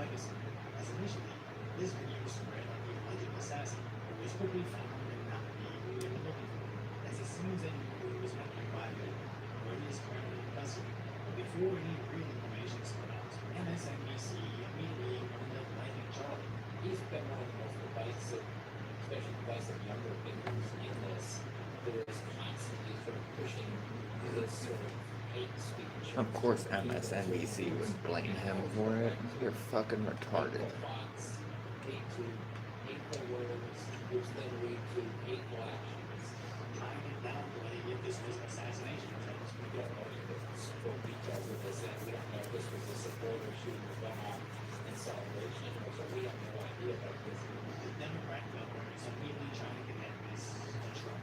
legacy, as initially, this video spread like the alleged assassin, but was quickly found and not to be who they were looking for, as it seems they knew who he was meant to provide with, where he is currently in custody. But before any real information spun out, MSNBC immediately opened up blanking Charlie. He's been one of the most divisive, especially divisive younger figures in this, that is constantly sort of pushing this sort of hate speech. Of course MSNBC would blame him for it. You're fucking retarded. Thoughts lead to hateful words, which then lead to hateful actions. Trying to downplay if this was an assassination attempt. We don't know any difference for details of this, and we don't know if this was a supporter shooting the gun off in celebration, or so we have no idea about this. The Democrat governor is immediately trying to connect this to Trump.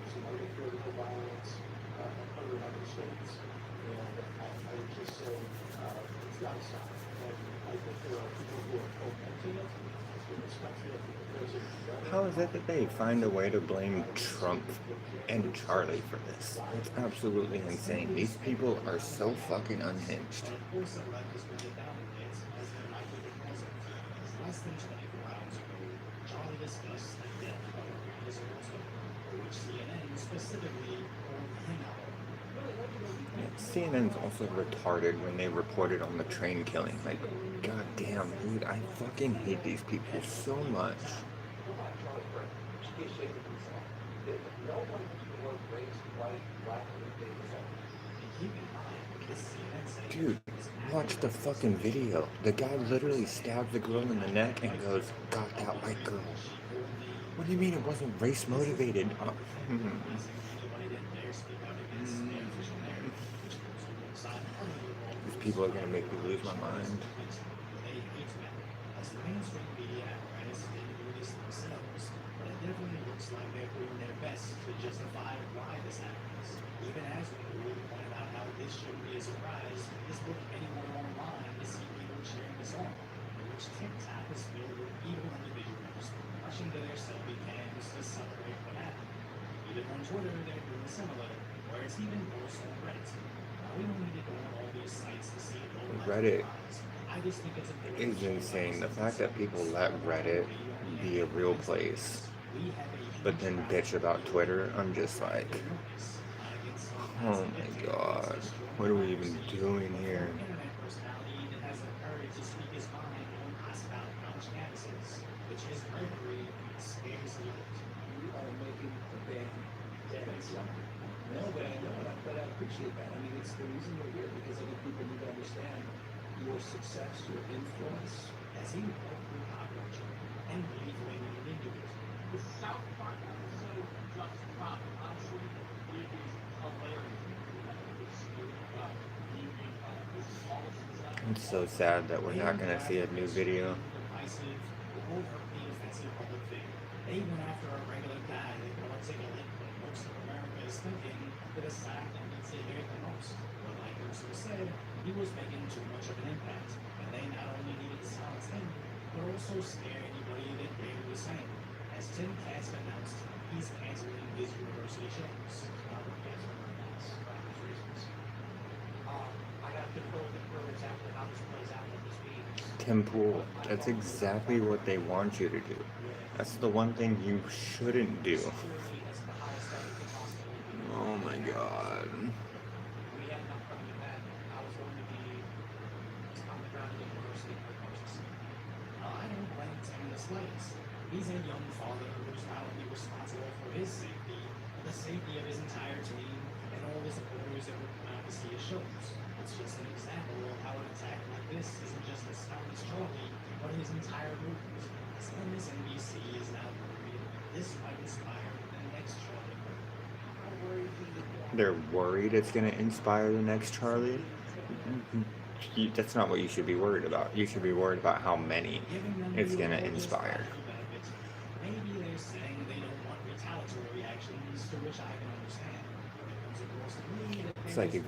Some other political violence occur in other states. And I would just say it's got to stop. And I think there are people who are fomenting it. How is it that they find a way to blame Trump and Charlie for this? It's absolutely insane. These people are so fucking unhinged. And of course, the leftists will get down with it, as their likely proposal. Less than 24 hours ago, Charlie discussed the death of Chris Rosen, for which CNN specifically called him out. CNN's also retarded when they reported on the train killing. Like, goddamn, dude, I fucking hate these people so much. Dude, watch the fucking video. The guy literally stabbed the girl in the neck and goes, "Got that white girl." What do you mean it wasn't race motivated? These people are gonna make me lose my mind. As the mainstream media apparatus didn't do this themselves, but it definitely looks like they're doing their best to justify why this happens. Even as we pointed out how this shouldn't be a surprise, just look anywhere online to see people cheering this on, in which TikTok is filled with evil individuals rushing to their selfie cams to celebrate what happened. Even on Twitter, they're doing similar, where it's even worse on Reddit. Now, we don't need to go on all these sites to see Reddit I just think it's a is insane. The fact that people let Reddit be a real place, but then bitch about Twitter, I'm just like, oh my god, what are we even doing here? internet personality that has the courage to speak his mind on hostile college campuses, which is bravery scares me. You are making the band dead. No, but I appreciate that. I mean, it's the reason we're here, because other people need to understand your success, your influence. As he walked through pop culture and believed when he into it. The South Park episode just dropped. I'm sure it is hilarious. It's so sad that we're not gonna see a new video. Divisive, overtly offensive public figure. They went after a regular guy that could articulate what most of America is thinking to the side that needs to hear it the most. But like Ursula said, he was making too much of an impact, and they not only needed to silence him, but also scare anybody that David was saying. As Tim Katz announced, he's canceling his university shows. I got to defer exactly how this plays out with this being. Tim Pool, that's exactly what they want you to do. That's the one thing you shouldn't do. Oh my god. We had enough coming to that. I was going to be on the ground at the university for courses. I don't blame Tim in the slightest. He's a young father who's not only responsible for his safety, but the safety of his entire team and all the supporters that would come out to see his shows. It's just an example of how an attack like this isn't just a Silence Charlie, but his entire movement. As MSNBC is now worried, this might inspire the next Charlie. They're worried it's gonna inspire the next Charlie? That's not what you should be worried about. You should be worried about how many it's gonna inspire. Maybe they're saying they don't want retaliatory actions, to which I can understand. When it comes across to me, that It's like if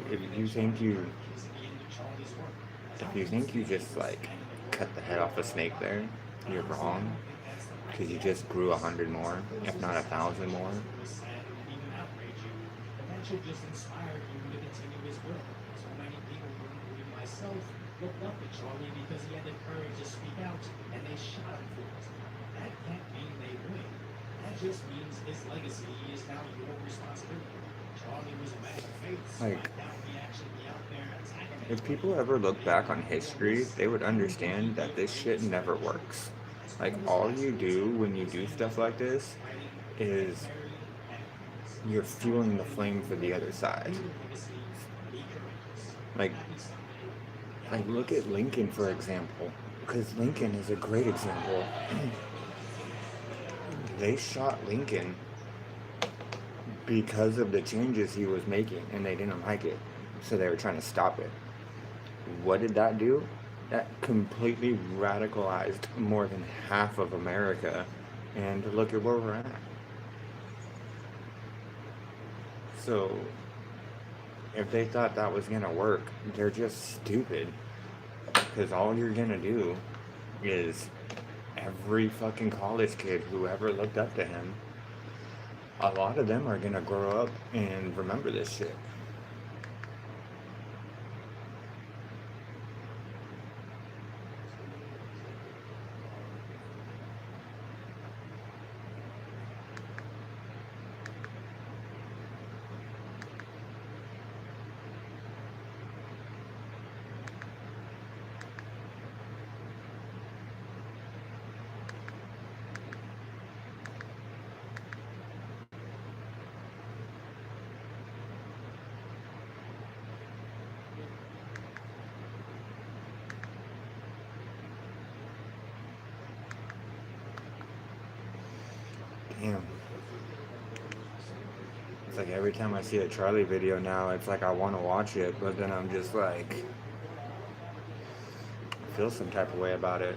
you think you just like cut the head off a snake there, you're wrong. Because you just grew 100 more, if not 1,000 more. that should just inspire you to continue his work. So many people, including myself, looked up to Charlie because he had the courage to speak out, and they shot him for it. That can't mean they win. That just means his legacy is now your responsibility. Charlie was a man of faith, so Like, I doubt he actually be out there attacking if people ever look back on history, they would understand that this shit never works. Like, all you do when you do stuff like this is you're fueling the flame for the other side. Like, look at Lincoln, for example, because Lincoln is a great example. They shot Lincoln because of the changes he was making, and they didn't like it, so they were trying to stop it. What did that do? That completely radicalized more than half of America, and look at where we're at. So, if they thought that was gonna work, they're just stupid. Because all you're gonna do is every fucking college kid who ever looked up to him, a lot of them are gonna grow up and remember this shit. Damn. It's like every time I see a Charlie video now, it's like I want to watch it, but then I'm just like, I feel some type of way about it.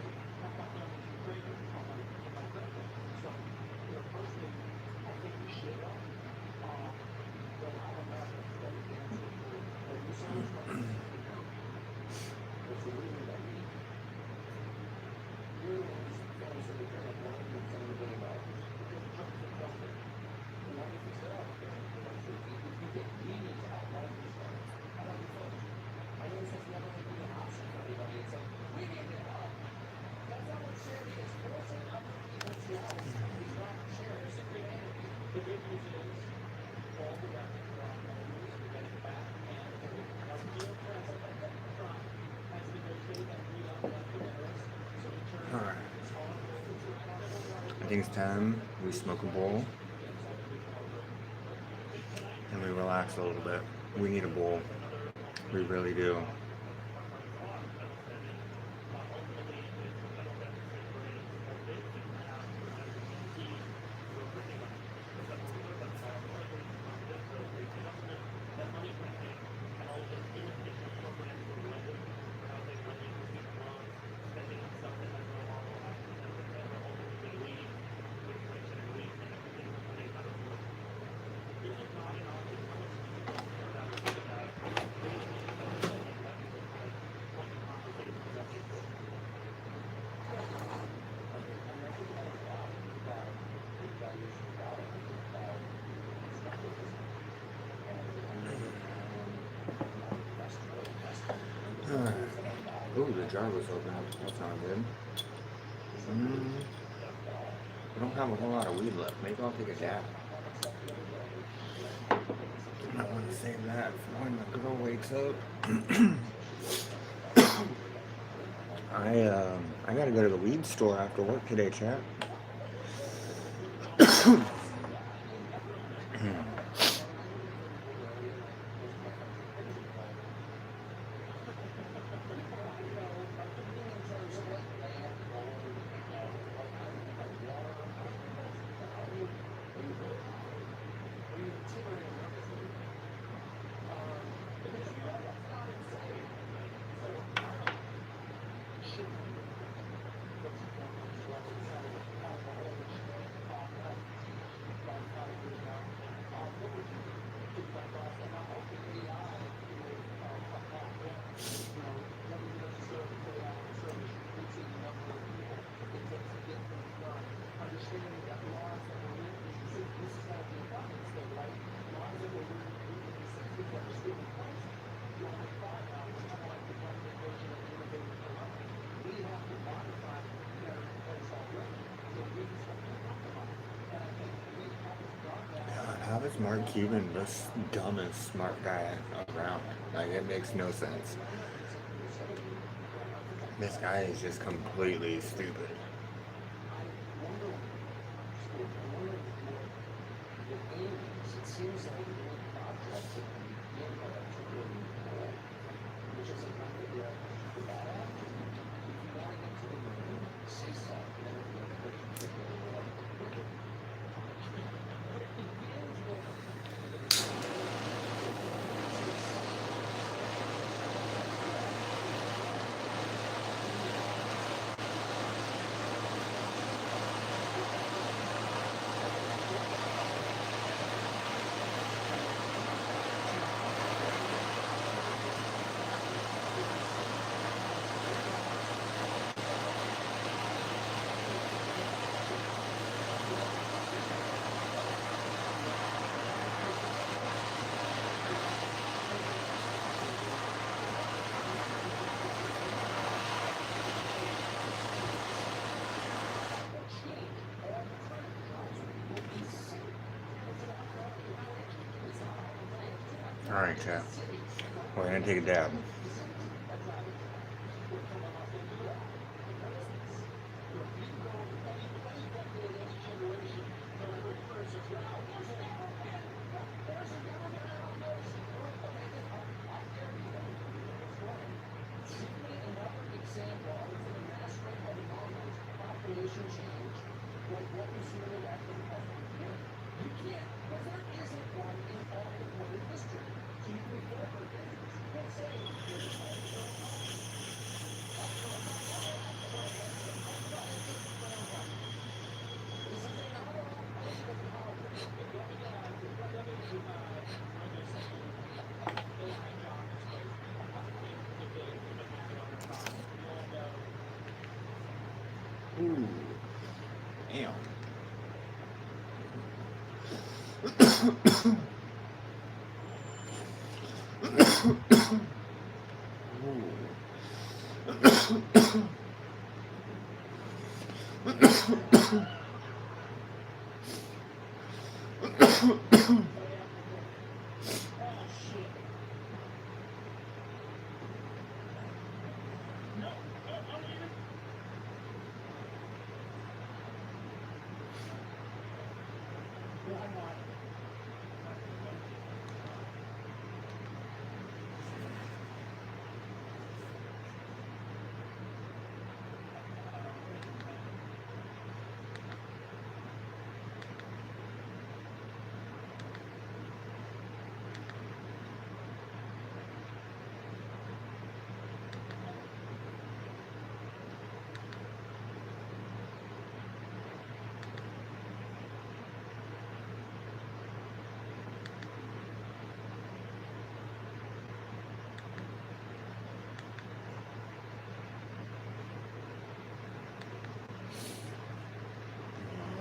Alright. I think it's time we smoke a bowl and we relax a little bit. We need a bowl. We really do. Ooh, the jar was open. That's not good. I don't have a whole lot of weed left. Maybe I'll take a dab. I want to save that for when the girl wakes up. I gotta go to the weed store after work today, chat. is Mark Cuban the dumbest smart guy around? Like, it makes no sense. This guy is just completely stupid. It seems like the project that we begin to really which is a kind of the bad actor. If you want to get to the moon, say something. Alright, chat. We're gonna take a dab. Ooh. Damn.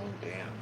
Oh, damn.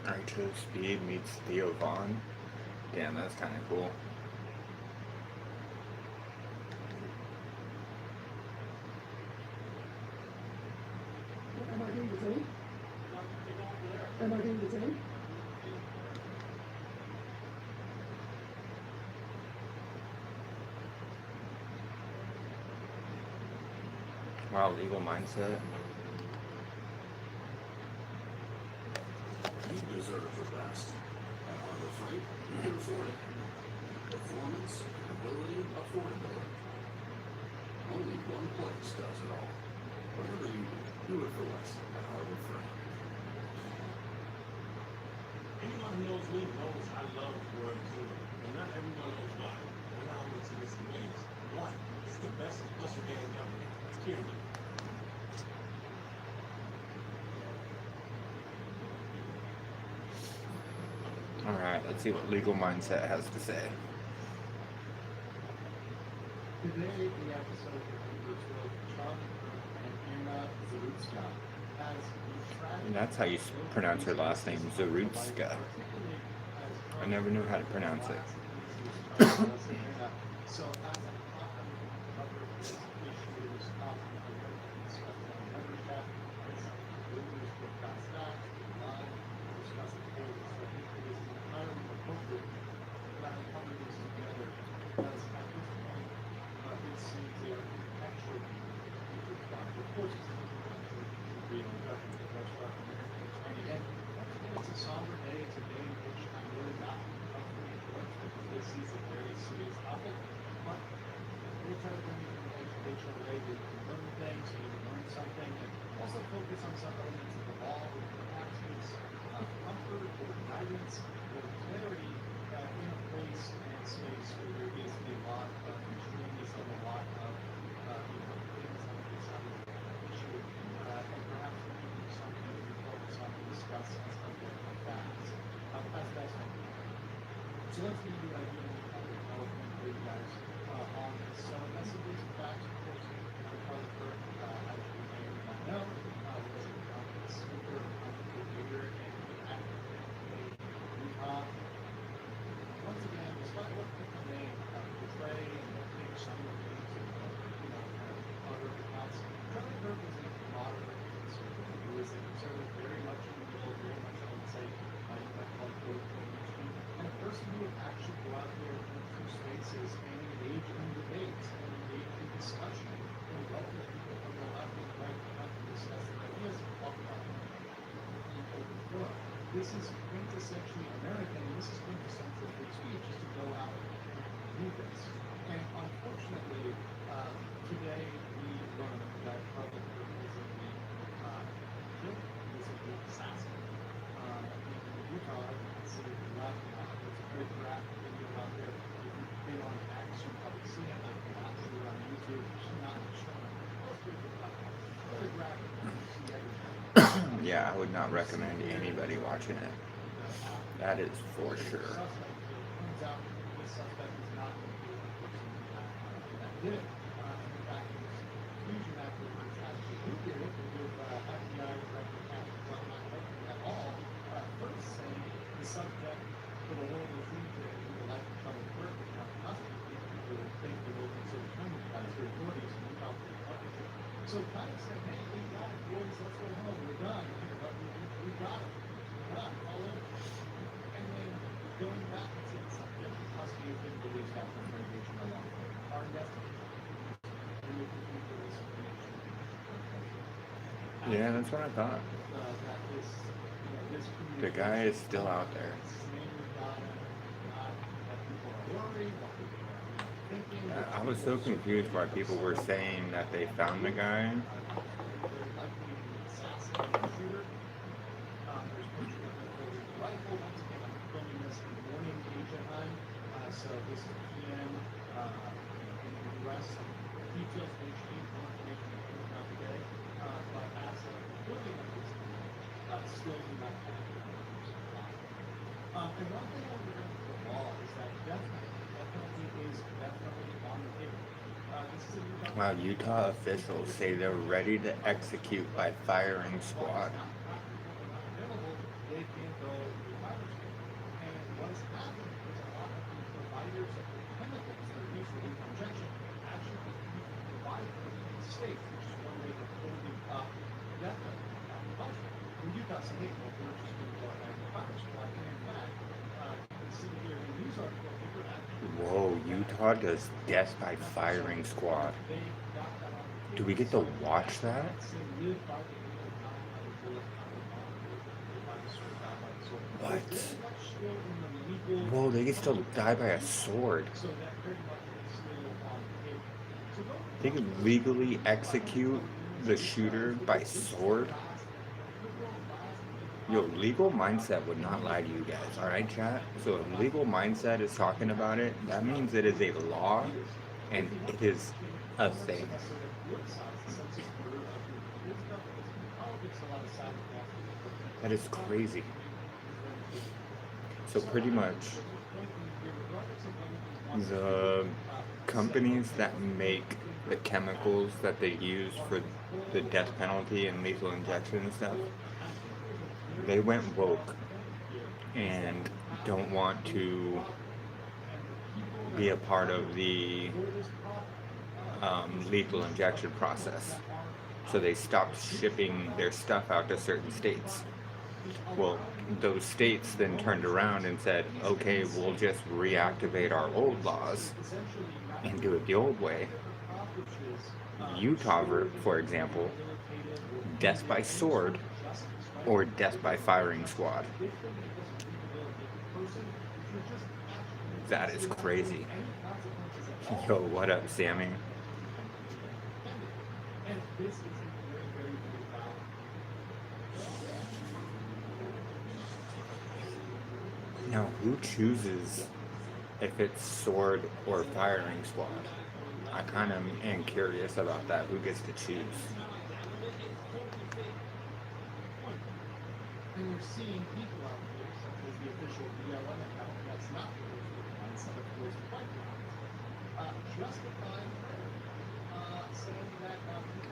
Archer Speed meets Theo Vaughn. Damn, that's kind of cool. Wow, legal mindset. You deserve the best. At Harbor Freight, you can afford it. Performance, ability, affordability. Only one place does it all. Whatever you do it for less at Harbor Freight. Anyone who knows me knows I love Royal Caribbean, and not everyone knows why. Allow me to list the names. One, it's the best custodian company. Period. Alright, let's see what legal mindset has to say. Today, the episode features both Chuck and Anna Zarutska as And that's how you pronounce her last name, Zarutska. I never knew how to pronounce it. So as a cover this issues of membership, rumors were passed out, live, discussed the case. So I think it is entirely appropriate that I cover this together because at this point, it seems they are actually of course, it's being government, that's what and again, it's a somber day, it's a day in which I'm really not comfortable with because this is a very serious topic, but we'll try to bring it in an educational way that you can learn things, so you can learn something, and also focus on some elements of the law that perhaps needs comfort or guidance or clarity in a place and space where there is a lot of extremism, a lot of things on this side of the issue, and perhaps we can do something that we focus on and discuss as subject of facts as best we can. So let's give you an idea of the public development for you guys on this. So messages and facts, of course, photographer, as you may or may not know, was a speaker, leader, and actor in Utah. Once again, despite what people may portray and think some of the things that kind of other accounts, Charlie Kirk is a moderate conservative. He is a conservative very much in the middle, very much, I would say, you might call it political mainstream, and a person who would actually go out there into spaces and engage in debates and engage in discussion and welcome people from the left and the right to come and discuss their ideas and talk about them in open forum. This is quintessentially American, and this is quintessential free speech, is to go out and do this. And unfortunately, today we learned that Charlie Kirk was in the killed, was in the assassin. In Utah, you can see the left now. There's a very graphic video out there. If you've been on X, you've probably seen it. Like, I'm not sure on YouTube, it's not showing most people. Very graphic. You see everything. Yeah, I would not recommend anybody watching it. That is for sure. Turns out the suspect is not the person that did it. In fact, it was confusion afterwards as to who did it with FBI Director Catherine Trump not helping at all. First saying the subject for the world was today who would like to come and work with Trump custody. People would think they will consider him by the authorities and look out for the partnership. So kind of said, hey, we got it, boys, let's go home, we're done. We got it. We're done, all over. And then going back and saying something, custody has been released after interrogation alone. Our investigation. We're looking for this information. Yeah, that's what I thought. That this, this The guy is still out there. I was so confused why people were saying that they found the guy. So this is PM, the rest of details may change, more information that comes out today, but as of looking at this, still do not have the numbers. And one thing I would remember with the law is that definitely is definitely on the table. This is a new Wow, Utah officials say they're ready to execute by firing squad. available, they can go to the firing squad. And what has happened is a lot of the providers of the chemicals that are used for lethal injection actually provide for the state, which is one way of holding up death penalty. When Utah said, hey, well, we're just going to go ahead and fire squad, and in fact, you can see here in the news article, they were actually Whoa, Utah does death by firing squad. they got that on the Do we get to watch that? What? Whoa, they can still die by a sword. They can legally execute the shooter by sword? Yo, legal mindset would not lie to you guys, alright, chat? So if legal mindset is talking about it, that means it is a law and it is a thing. That is crazy. So pretty much the companies that make the chemicals that they use for the death penalty and lethal injection and stuff, they went woke and don't want to be a part of the lethal injection process. So they stopped shipping their stuff out to certain states. Well, those states then turned around and said, okay, we'll just reactivate our old laws and do it the old way. Utah, for example, death by sword or death by firing squad. That is crazy. Yo, what up, Sammy? Now, who chooses if it's sword or firing squad? I kind of am curious about that. Who gets to choose? And you're seeing people out there, such as the official BLM account that's not on some of those pipelines, justifying saying that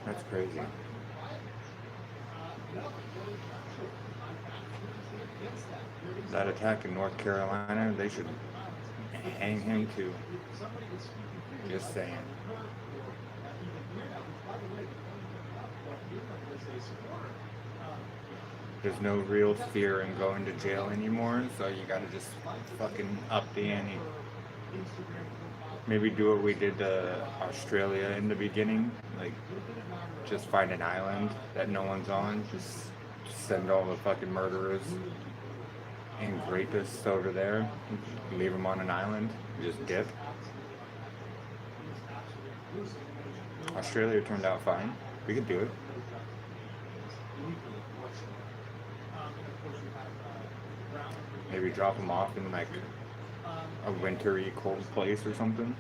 That's crazy. no, really not true. I'm absolutely against that. That attack in North Carolina, they should hang him too. If somebody is speaking freely Just saying. about her or even hear that, which by the way, the only thing about what Irma was a supporter, There's no real fear in going to jail anymore, so you gotta just fucking up the ante. Maybe do what we did to Australia in the beginning, like just find an island that no one's on, just send all the fucking murderers and rapists over there, leave them on an island, just dip. Australia turned out fine. We could do it. Maybe drop them off in like a wintry, cold place or something.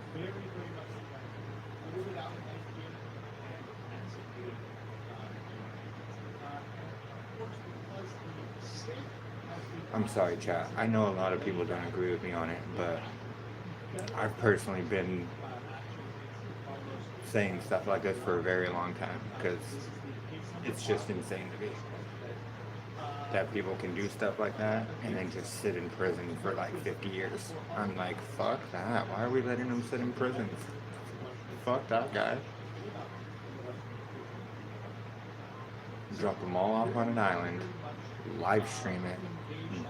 I'm sorry, chat. I know a lot of people don't agree with me on it, but I've personally been saying stuff like this for a very long time because it's just insane to me that people can do stuff like that and then just sit in prison for like 50 years. I'm like, fuck that. Why are we letting them sit in prison? Fuck that guy. Drop them all off on an island, live stream it,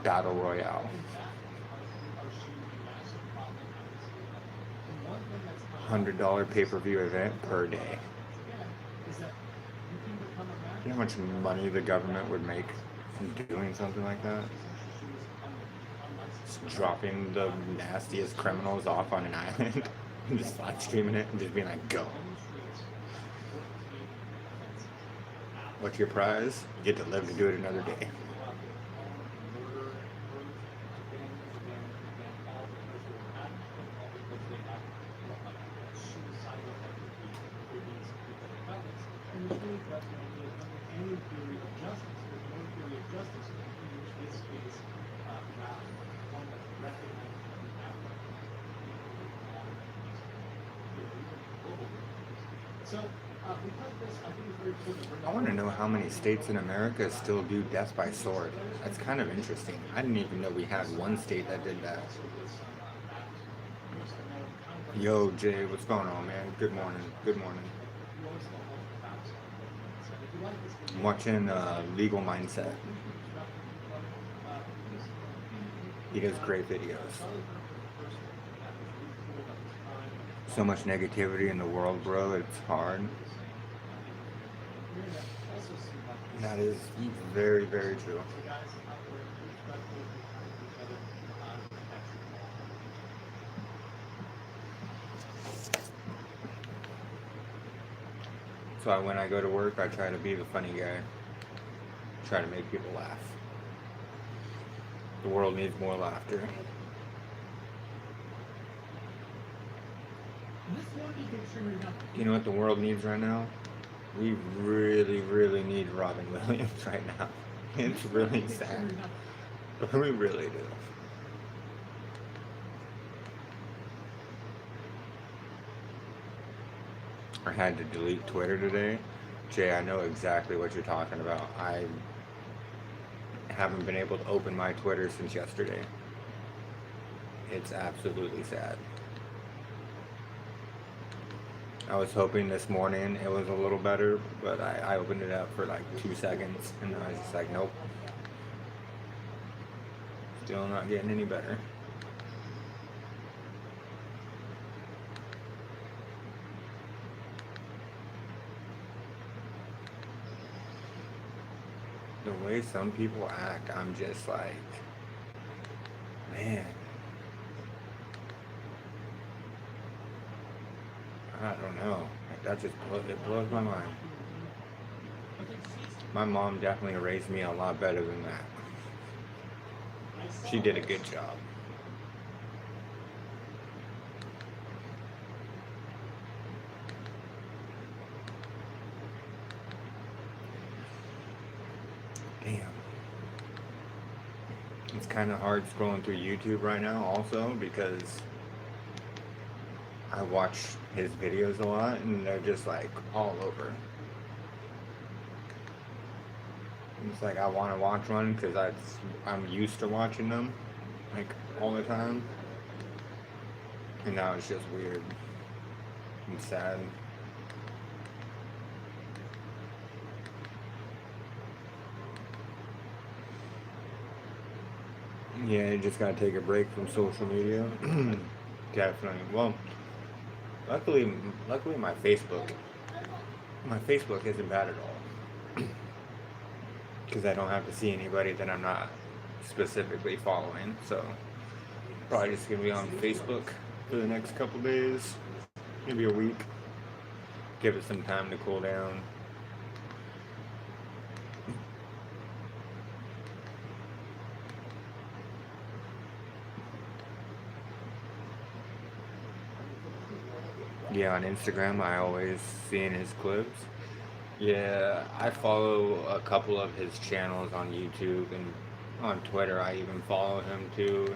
battle royale. $100 pay-per-view event per day. You know how much money the government would make from doing something like that? Just dropping the nastiest criminals off on an island and just live streaming it and just being like, go. What's your prize? You get to live to do it another day. I want to know how many states in America still do death by sword. That's kind of interesting. I didn't even know we had one state that did that. Yo, Jay, what's going on, man? Good morning. Good morning. I'm watching Legal Mindset. He does great videos. So much negativity in the world, bro. It's hard. also seem like That is very, very true. The guys out there respectful and kind to each other on the basketball. So when I go to work, I try to be the funny guy. Try to make people laugh. The world needs more laughter. You know what the world needs right now? We really, really need Robin Williams right now. It's really sad. We really do. I had to delete Twitter today. Jay, I know exactly what you're talking about. I haven't been able to open my Twitter since yesterday. It's absolutely sad. I was hoping this morning it was a little better, but I opened it up for like 2 seconds and I was just like, nope. Still not getting any better. The way some people act, I'm just like, man. I don't know. Like, that just it blows my mind. My mom definitely raised me a lot better than that. She did a good job. Damn. It's kind of hard scrolling through YouTube right now also because I watch his videos a lot and they're just like all over. It's like I want to watch one because I'm used to watching them like all the time. And now it's just weird and sad. Yeah, you just gotta take a break from social media. Definitely. Well, luckily my Facebook isn't bad at all. Because I don't have to see anybody that I'm not specifically following. So probably just gonna be on Facebook for the next couple days, maybe a week. Give it some time to cool down. Yeah, on Instagram I always see in his clips. Yeah, I follow a couple of his channels on YouTube and on Twitter. I even follow him too,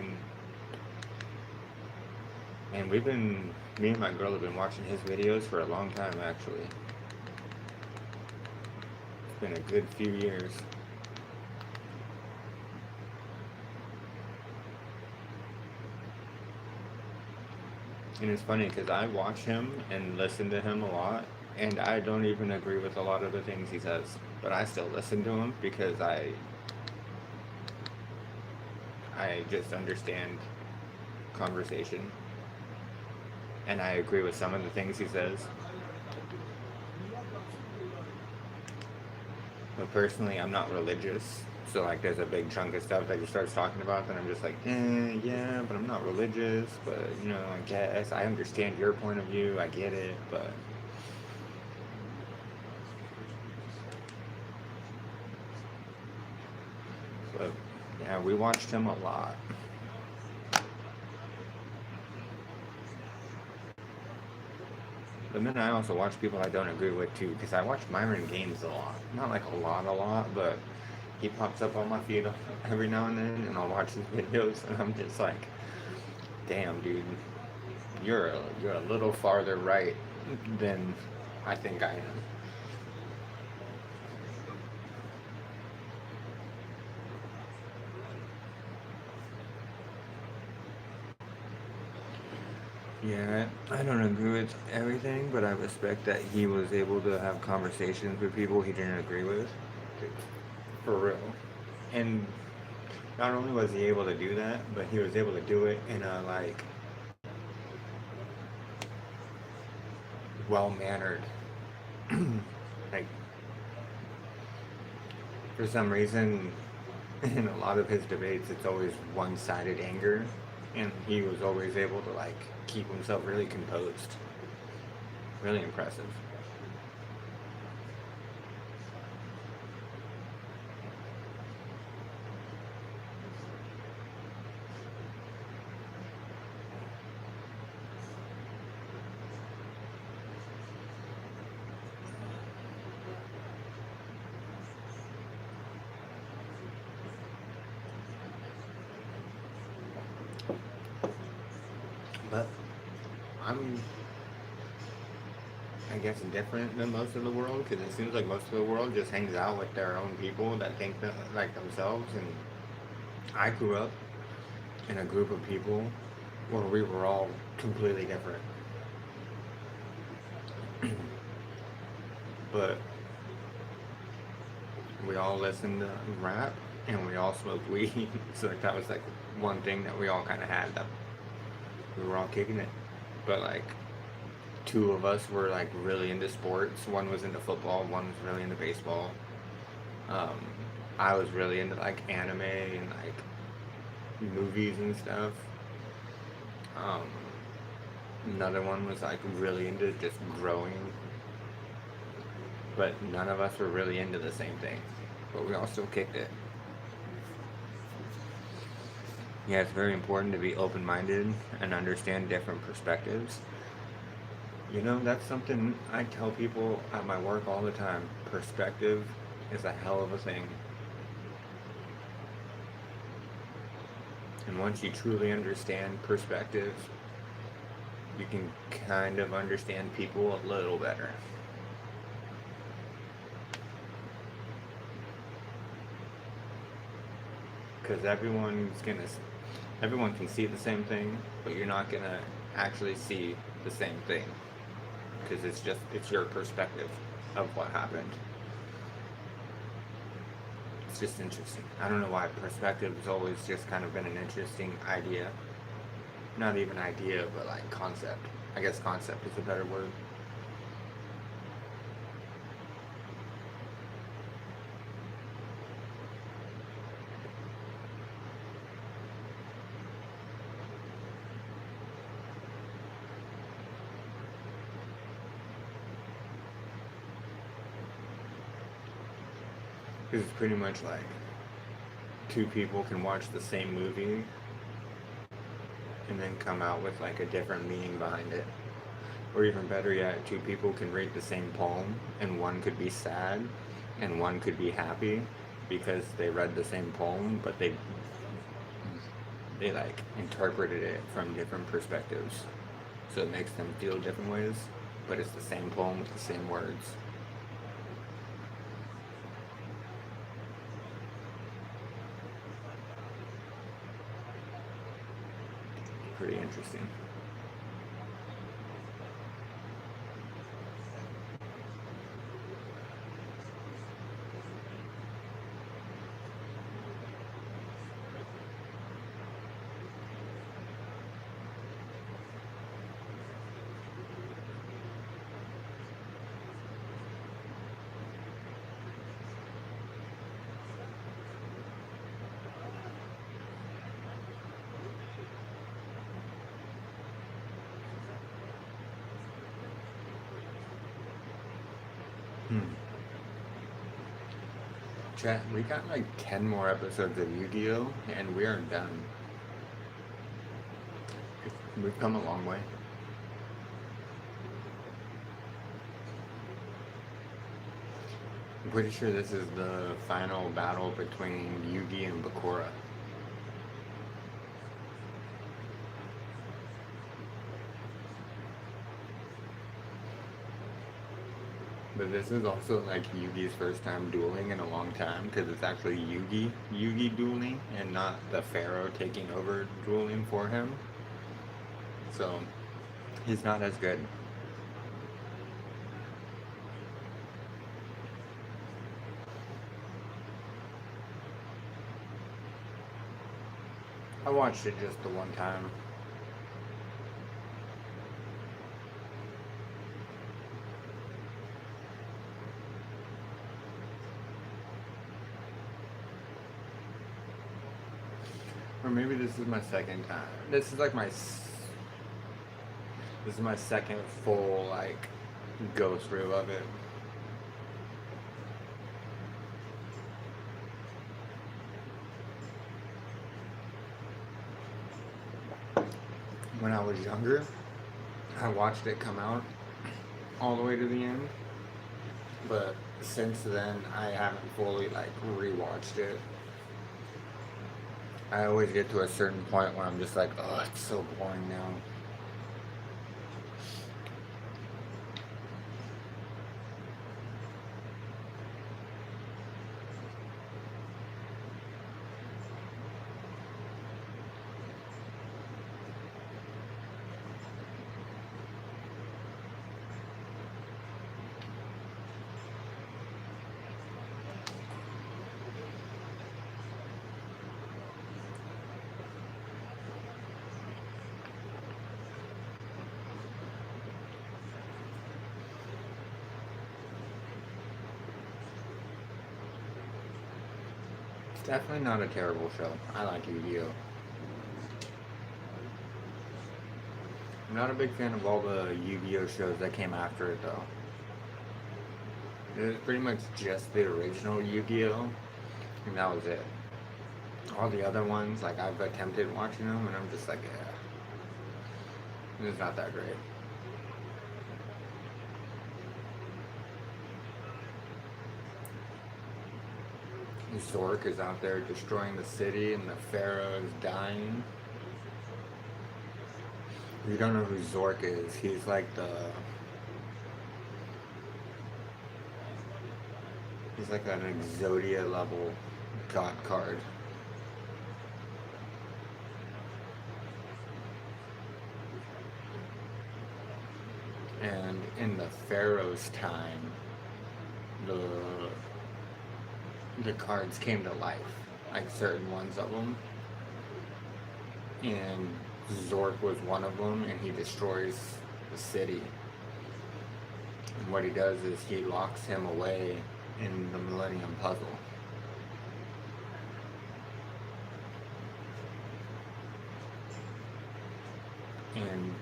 and me and my girl have been watching his videos for a long time actually. It's been a good few years. And it's funny because I watch him and listen to him a lot, and I don't even agree with a lot of the things he says, but I still listen to him because I just understand conversation, and I agree with some of the things he says. But personally, I'm not religious, so like there's a big chunk of stuff that he starts talking about that I'm just like, yeah, but I'm not religious, but you know, I guess I understand your point of view, I get it, but yeah, we watched him a lot. But then I also watch people I don't agree with too, because I watch Myron Gaines a lot. Not like a lot, but he pops up on my feed every now and then, and I'll watch his videos, and I'm just like, damn, dude, you're a little farther right than I think I am. Yeah, I don't agree with everything, but I respect that he was able to have conversations with people he didn't agree with. For real. And not only was he able to do that, but he was able to do it in a like well-mannered like For some reason, in a lot of his debates, it's always one-sided anger, and he was always able to like keep himself really composed. Really impressive. But I'm, I guess, different than most of the world because it seems like most of the world just hangs out with their own people that think that, like themselves. And I grew up in a group of people where we were all completely different. But we all listened to rap and we all smoked weed. So like, that was like one thing that we all kind of had, that we were all kicking it. But like two of us were like really into sports. One was into football, one was really into baseball. I was really into like anime and like movies and stuff. Another one was like really into just growing. But none of us were really into the same thing. But we all still kicked it. Yeah, it's very important to be open-minded and understand different perspectives. You know, that's something I tell people at my work all the time. Perspective is a hell of a thing. And once you truly understand perspective, you can kind of understand people a little better. Because everyone can see the same thing, but you're not gonna actually see the same thing. Because it's your perspective of what happened. It's just interesting. I don't know why perspective has always just kind of been an interesting idea. Not even idea, but like concept. I guess concept is a better word. Because it's pretty much like two people can watch the same movie and then come out with like a different meaning behind it. Or even better yet, two people can read the same poem and one could be sad and one could be happy because they read the same poem, but they like interpreted it from different perspectives. So it makes them feel different ways, but it's the same poem with the same words. Pretty interesting. Chat, we got like 10 more episodes of Yu-Gi-Oh! And we aren't done. We've come a long way. I'm pretty sure this is the final battle between Yugi and Bakura. But this is also like Yugi's first time dueling in a long time because it's actually Yugi dueling and not the Pharaoh taking over dueling for him. So he's not as good. I watched it just the one time. Or maybe this is my second time. This is like this is my second full like go through of it. When I was younger, I watched it come out all the way to the end. But since then, I haven't fully like rewatched it. I always get to a certain point where I'm just like, oh, it's so boring now. It's definitely not a terrible show. I like Yu-Gi-Oh! I'm not a big fan of all the Yu-Gi-Oh! Shows that came after it though. It was pretty much just the original Yu-Gi-Oh! And that was it. All the other ones, like I've attempted watching them and I'm just like, yeah. It's not that great. Zork is out there destroying the city and the Pharaoh is dying. If you don't know who Zork is, he's like he's like an Exodia level god card. And in the Pharaoh's time, the cards came to life, like certain ones of them. And Zork was one of them, and he destroys the city. And what he does is he locks him away in the Millennium Puzzle. And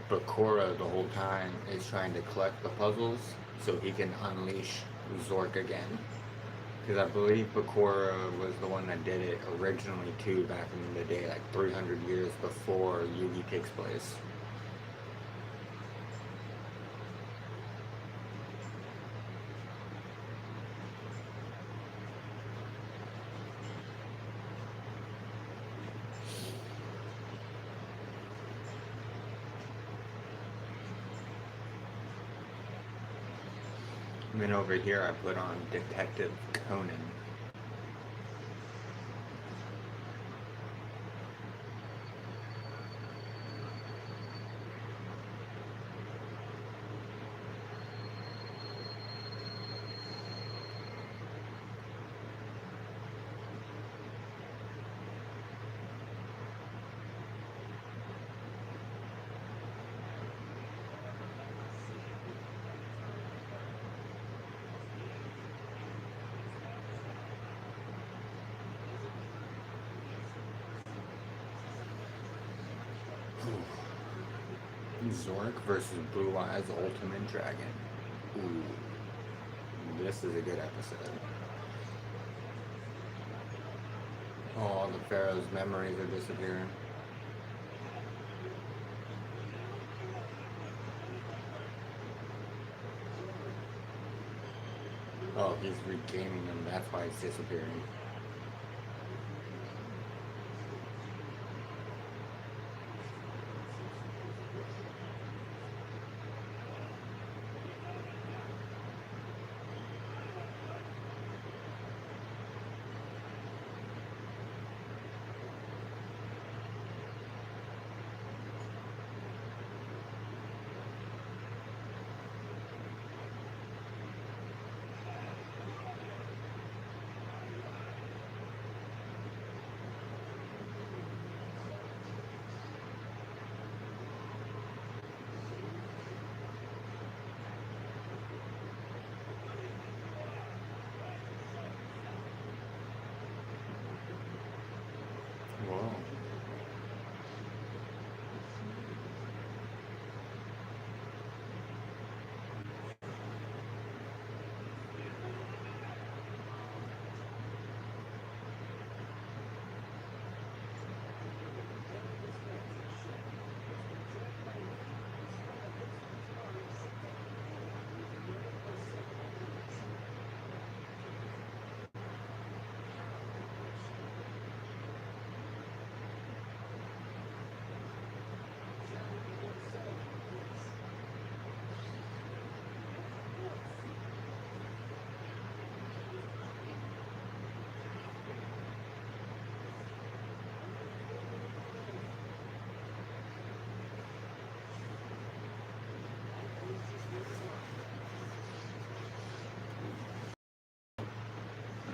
Bakura the whole time is trying to collect the puzzles so he can unleash Zork again. Because I believe Bakura was the one that did it originally too, back in the day, like 300 years before Yugi takes place. And then over here I put on Detective Conan. Zork versus Blue Eyes Ultimate Dragon. Ooh, this is a good episode. Oh, the Pharaoh's memories are disappearing. Oh, he's regaining them, that's why it's disappearing.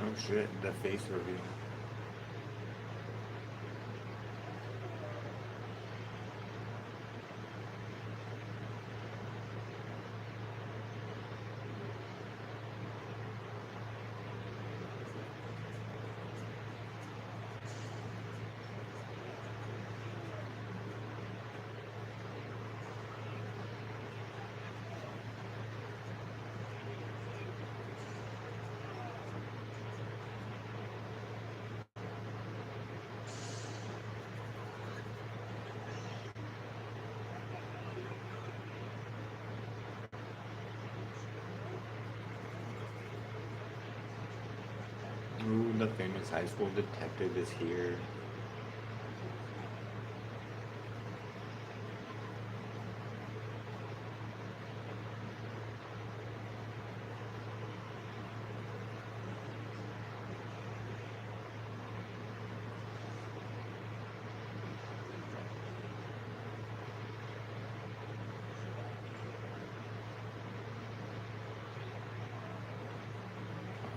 Oh shit, the face reveal. Ooh, the famous high school detective is here.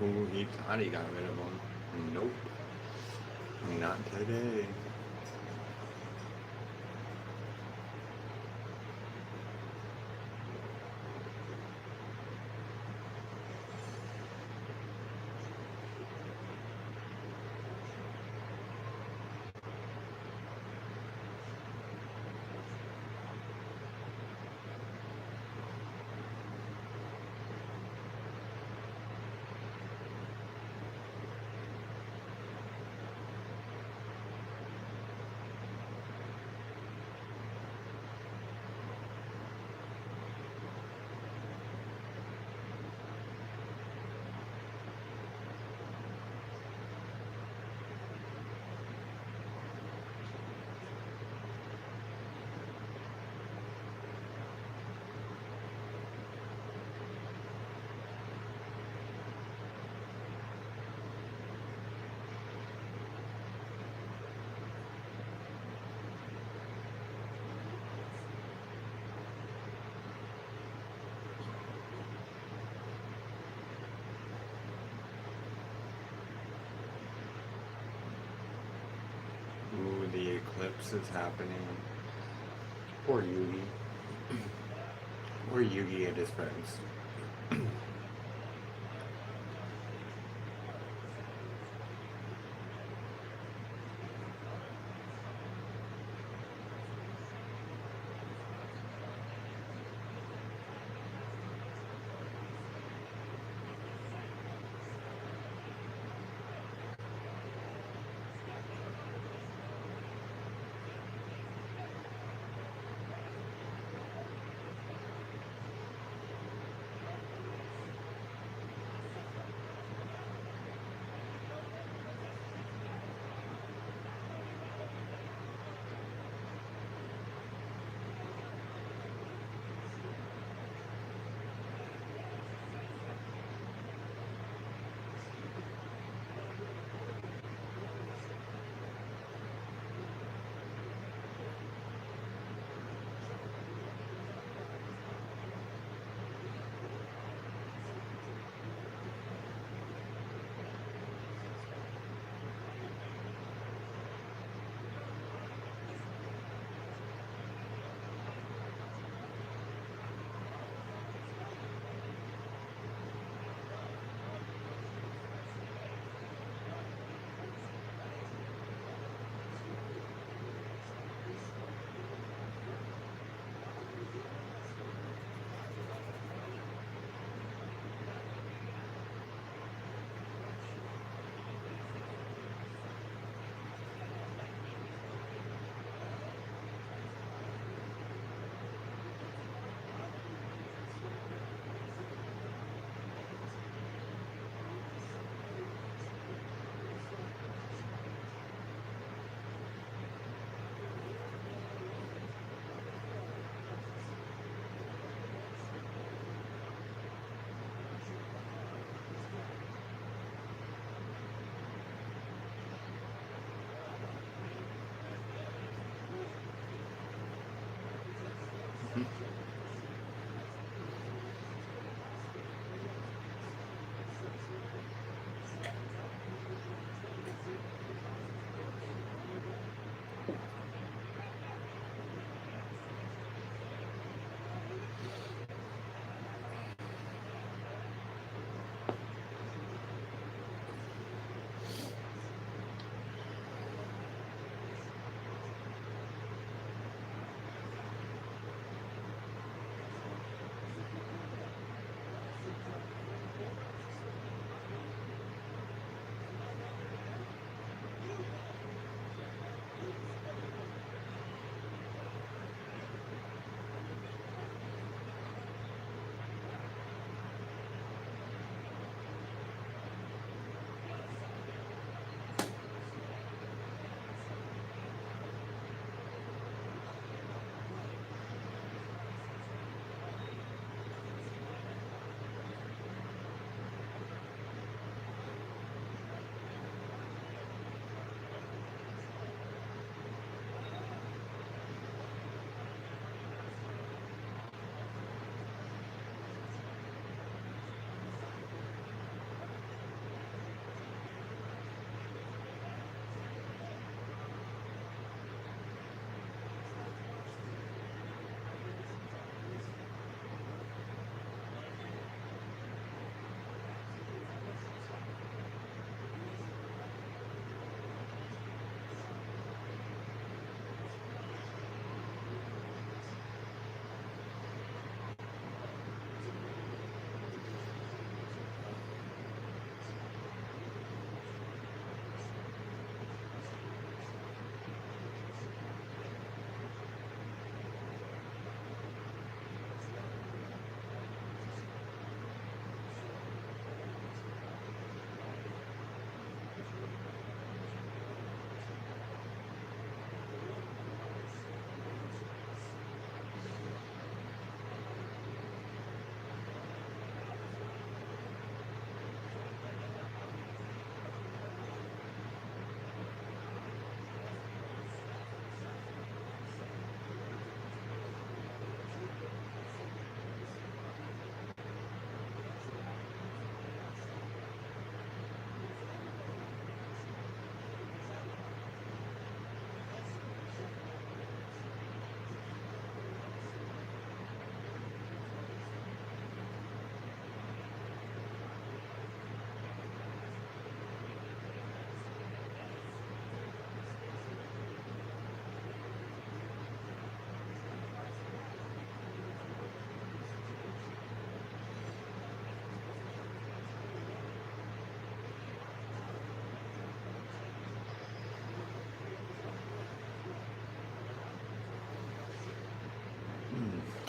Ooh, he thought he got rid of him. Nope. Not today. Ooh, the eclipse is happening. Poor Yugi. Poor Yugi and his friends.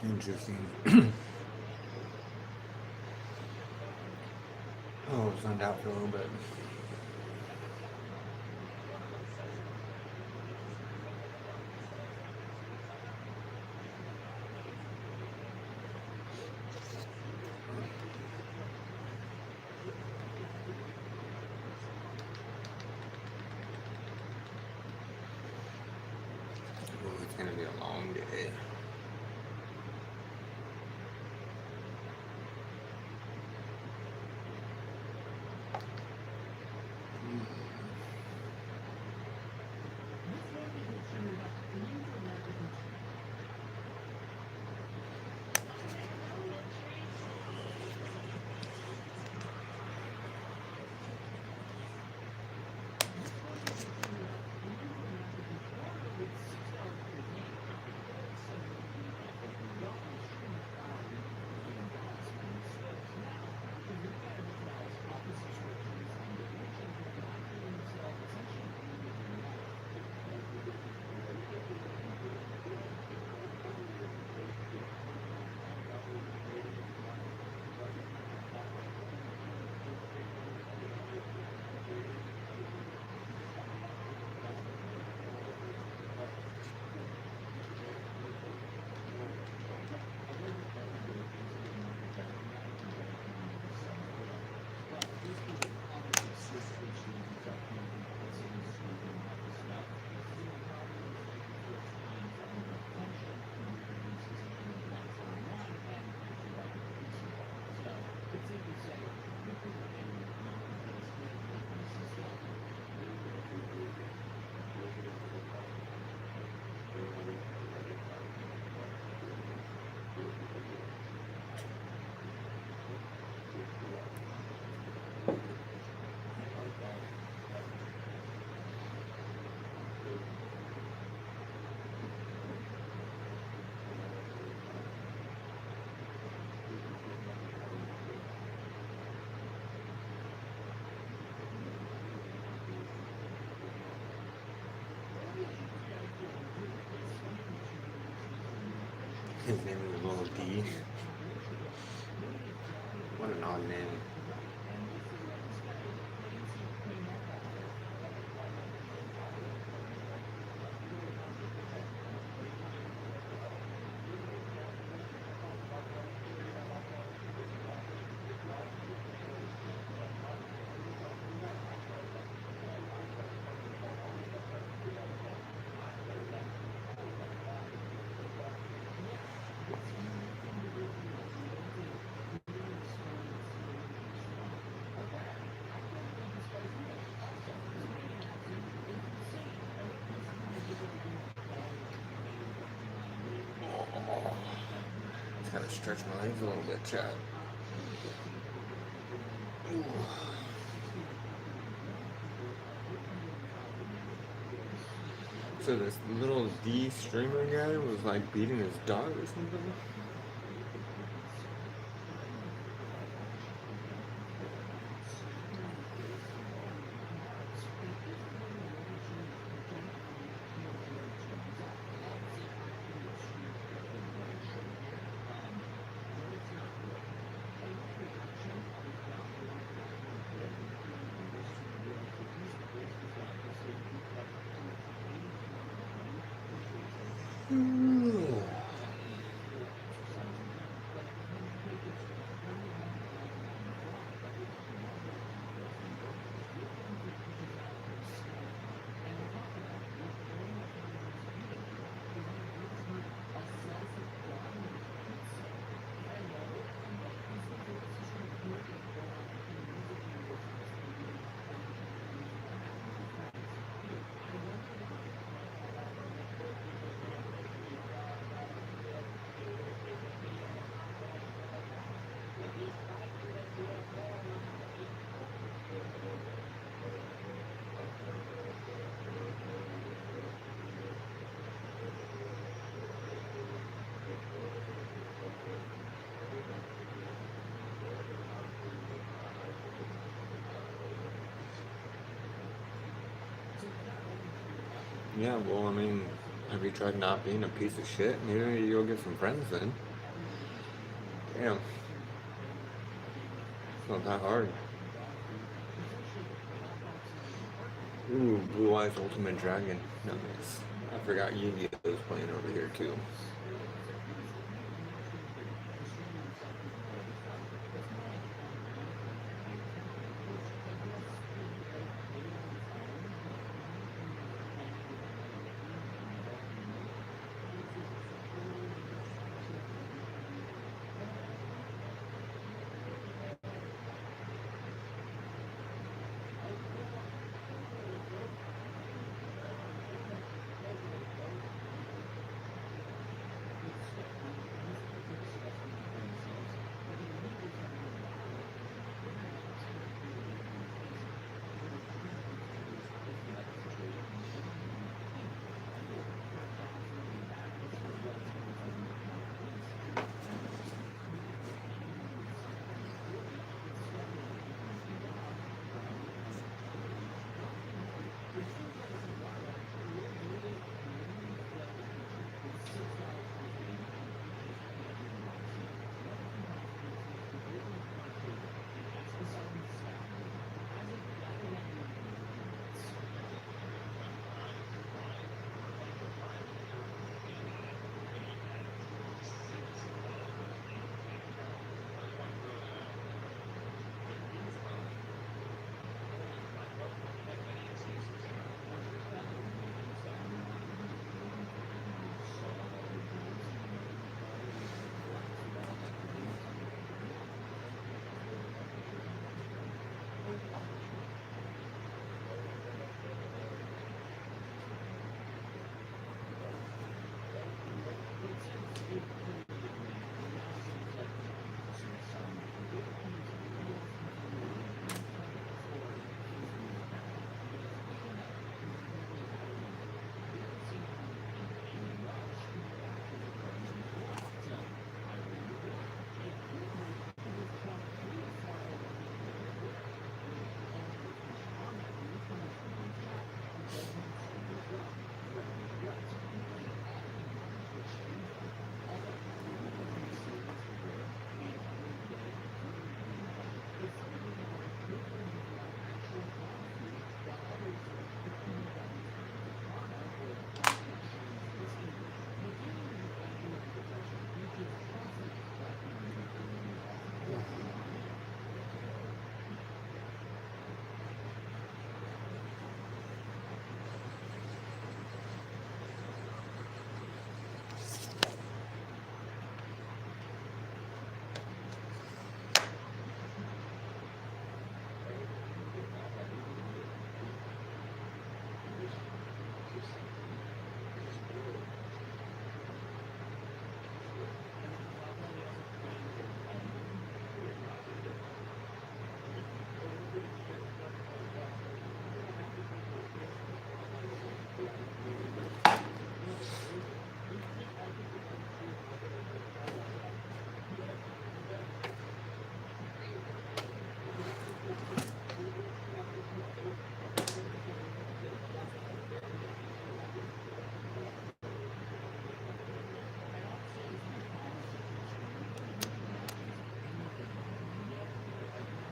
Interesting. Oh, zoned out for a little bit. Oh, it's gonna be a long day. His name is Lil D. What an odd name. Just gotta stretch my legs a little bit, Chad. Ooh. So this little D streamer guy was like beating his dog or something? Yeah, well, I mean, have you tried not being a piece of shit? Maybe you'll get some friends then. Damn, it's not that hard. Ooh, Blue Eyes Ultimate Dragon. Nice. I forgot Yu-Gi-Oh's playing over here too.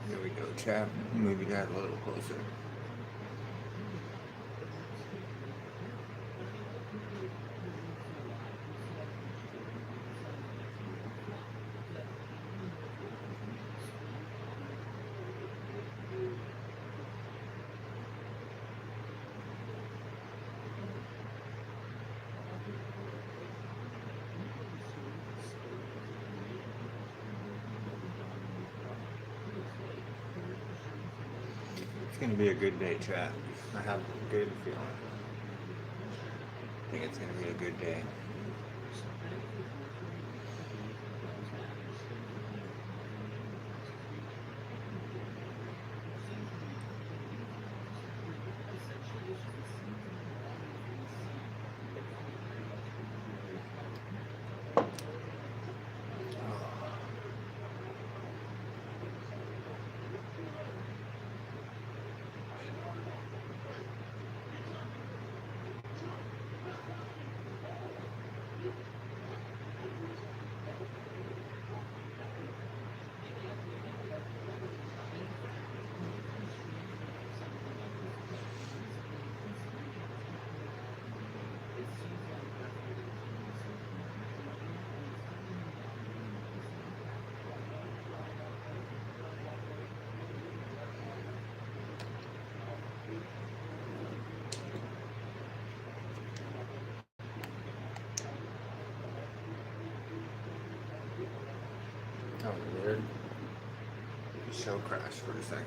There we go, chat. Maybe that a little closer. It's gonna be a good day, chat. I have a good feeling. I think it's gonna be a good day. That was weird. The show crashed for a second.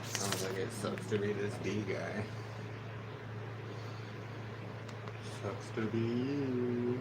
Sounds like it sucks to be this D guy. Sucks to be you.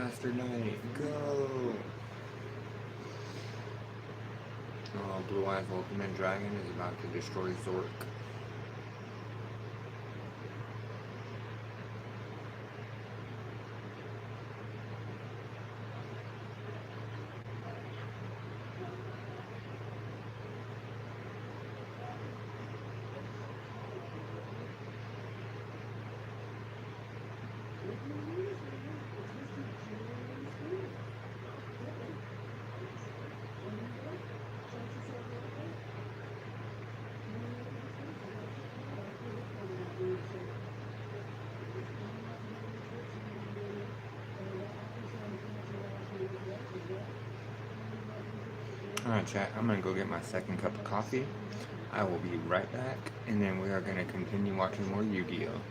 Master Knight, go! Oh, Blue Eyes Ultimate Dragon is about to destroy Zork. Alright, chat, I'm gonna go get my second cup of coffee. I will be right back, and then we are gonna continue watching more Yu-Gi-Oh!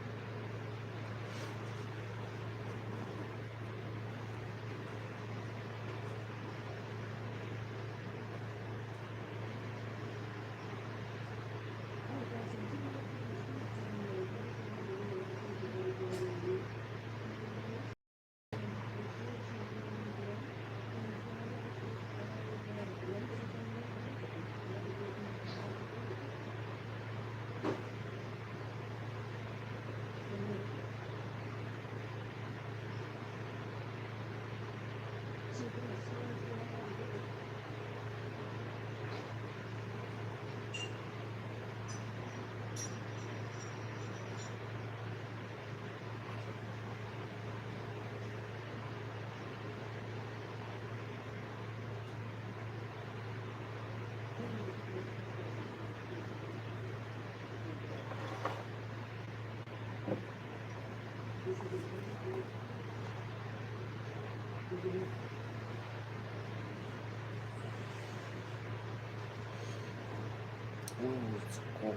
Ooh, it's cold.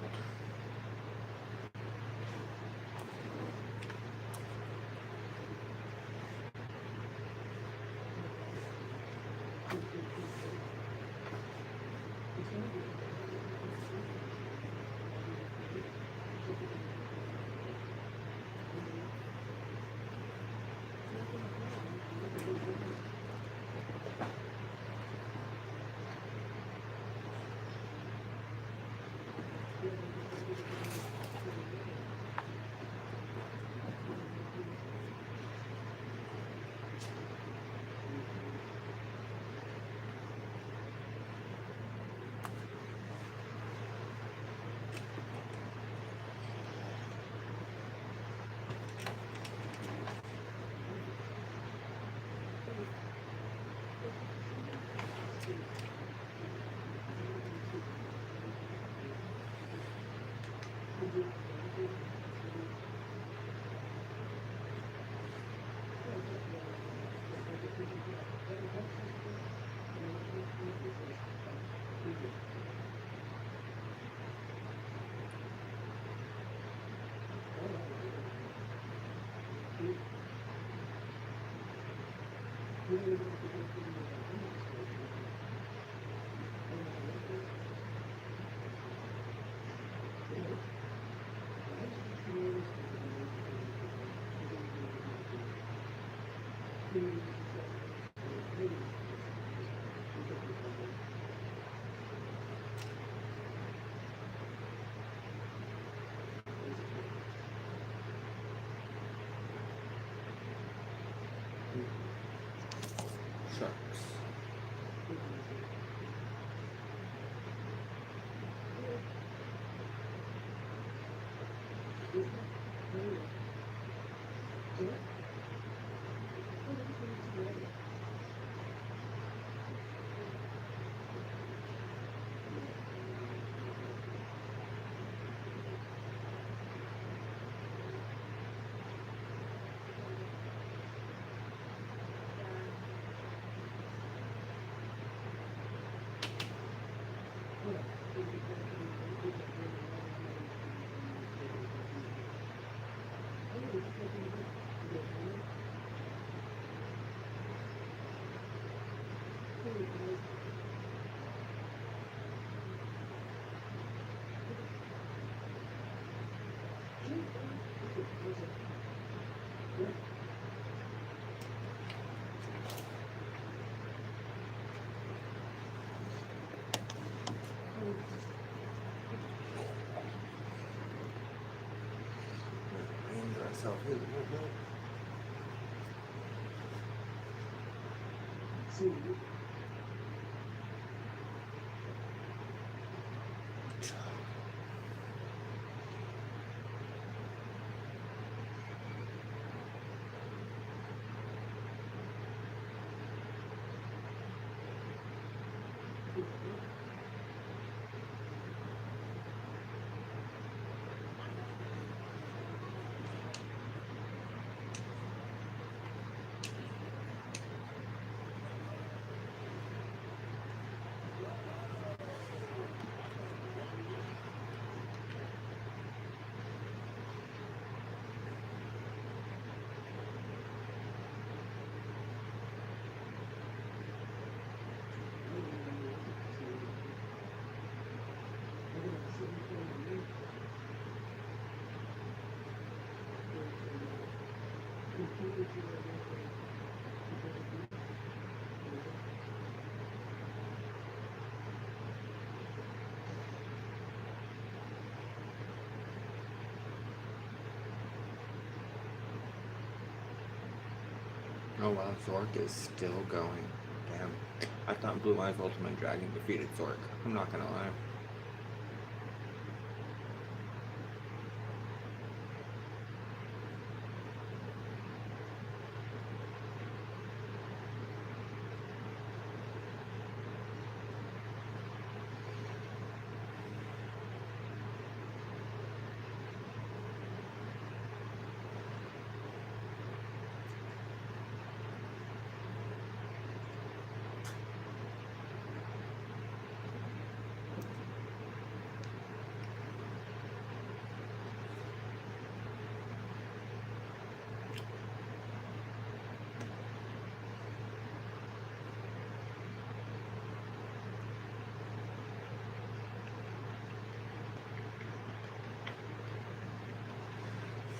Shucks. myself a little bit. Oh wow, Zork is still going. Damn. I thought Blue Eyes Ultimate Dragon defeated Zork. I'm not gonna lie.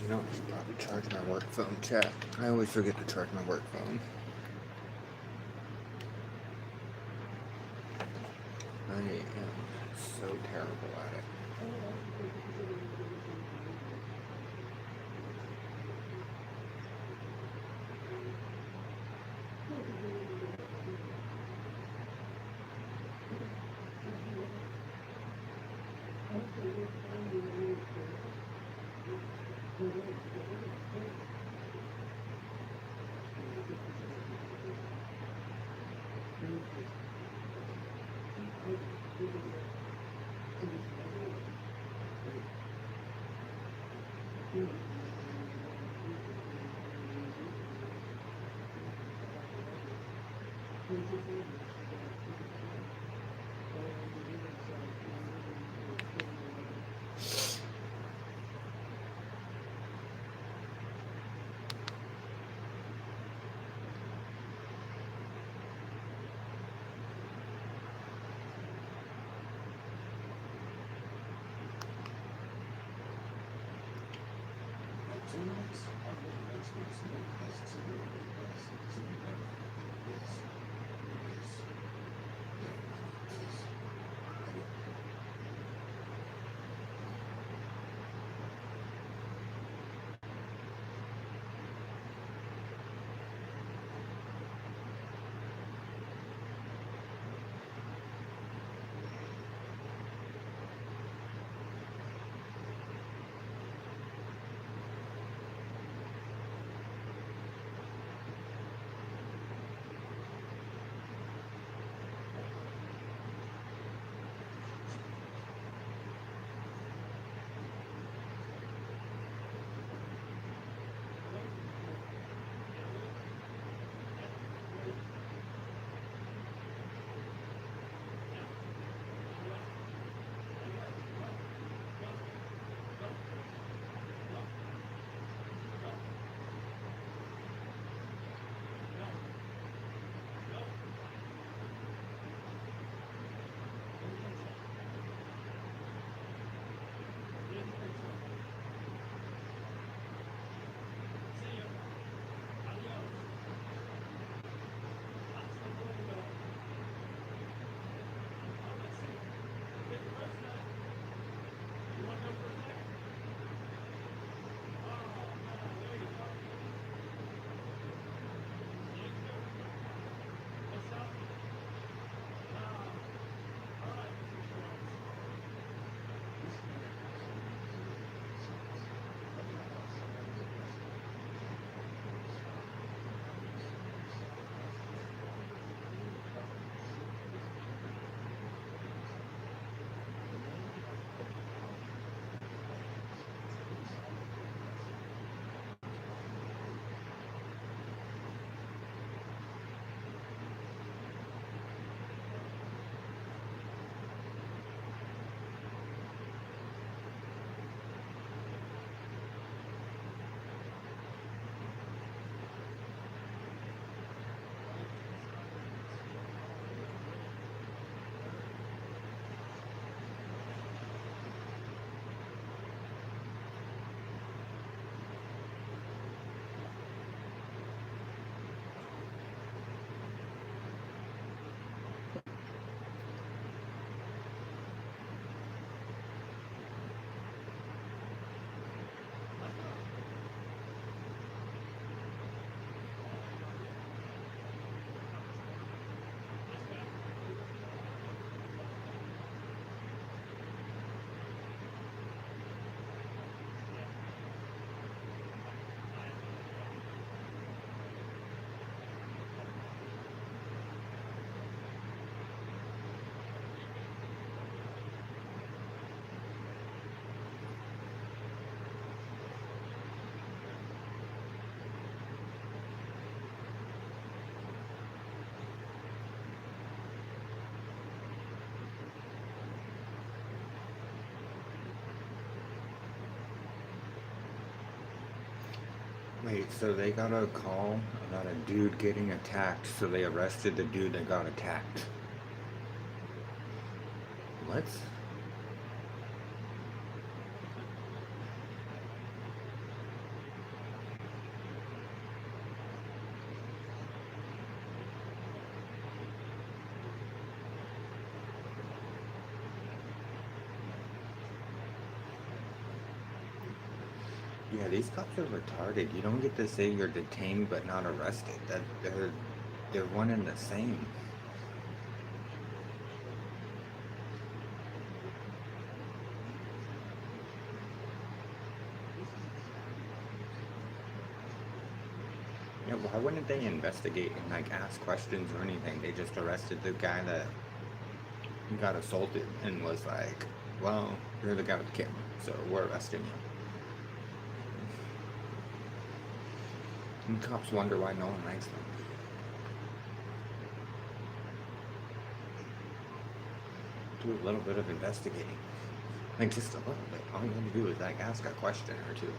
You know, I should probably charge my work phone, chat. I always forget to charge my work phone. I am so terrible at it. Wait, so they got a call about a dude getting attacked, so they arrested the dude that got attacked. What? Yeah, these cops are retarded. You don't get to say you're detained but not arrested. That they're one and the same. Yeah, why wouldn't they investigate and like ask questions or anything? They just arrested the guy that got assaulted and was like, "Well, you're the guy with the camera, so we're arresting you." And cops wonder why no one likes them. Do a little bit of investigating. Like just a little bit. All you have to do is like ask a question or two.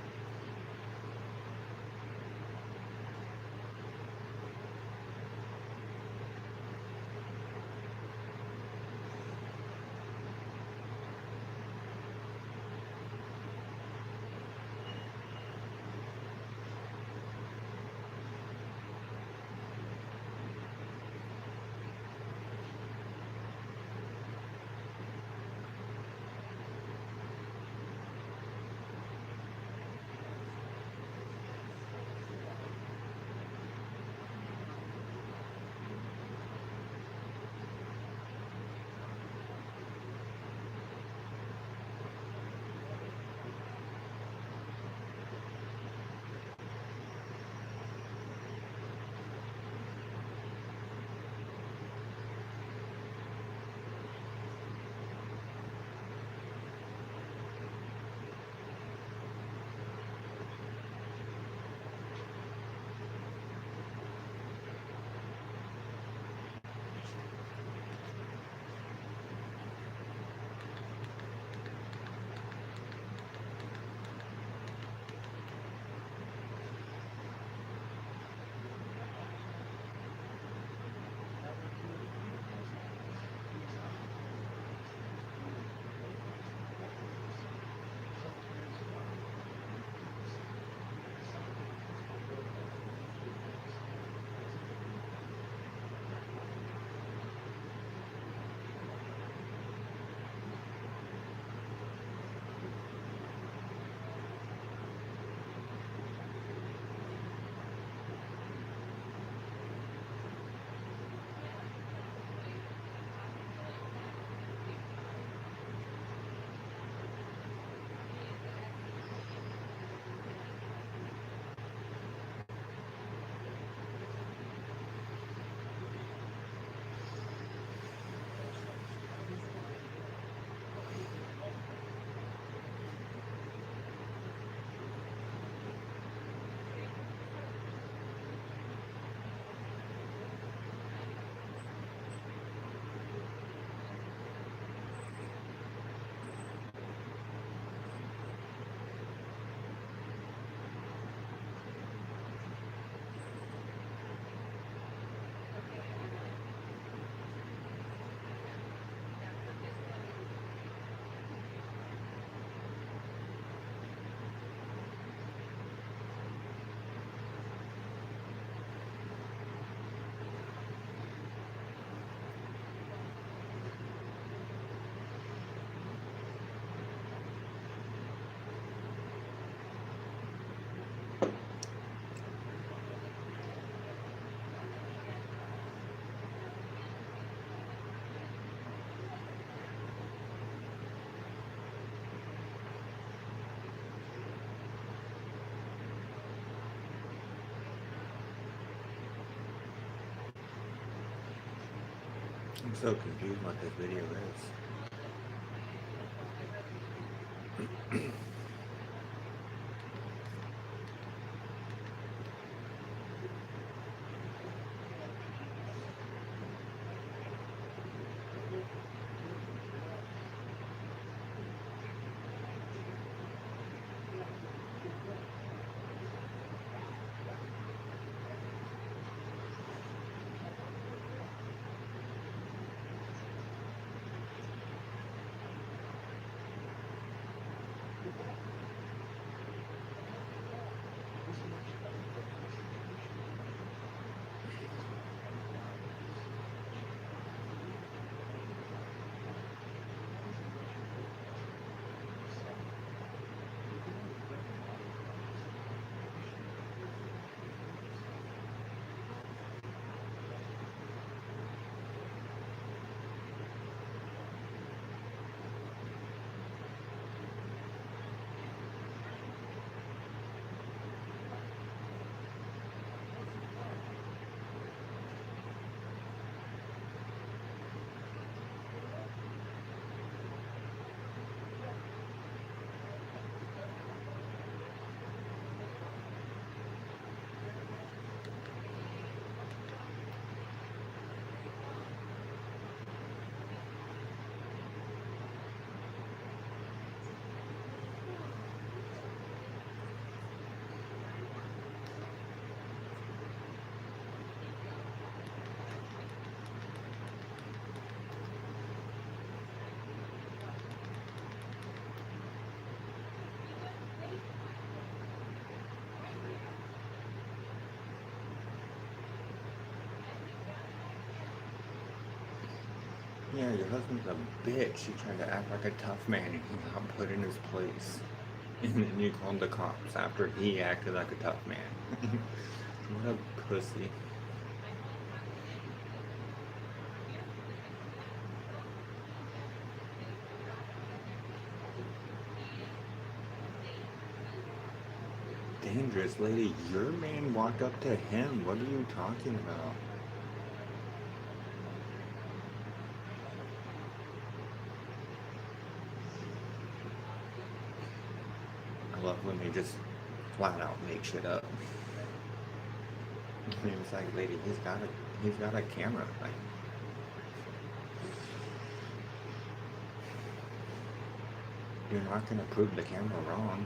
I'm so confused what this video is. yeah, your husband's a bitch. He tried to act like a tough man and he got put in his place. And then you called the cops after he acted like a tough man. What a pussy. Dangerous lady, your man walked up to him. What are you talking about? I love when they just flat out make shit up. And it's like, lady, he's got a camera. Like, you're not gonna prove the camera wrong.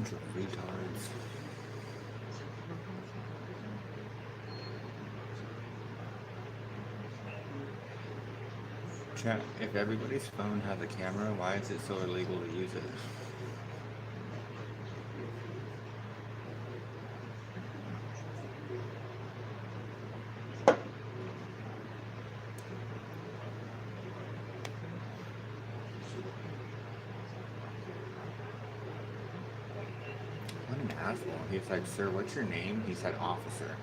Bunch of retards. Chat, if everybody's phone has a camera, why is it so illegal to use it? What an asshole. He's like, sir, what's your name? He said, officer.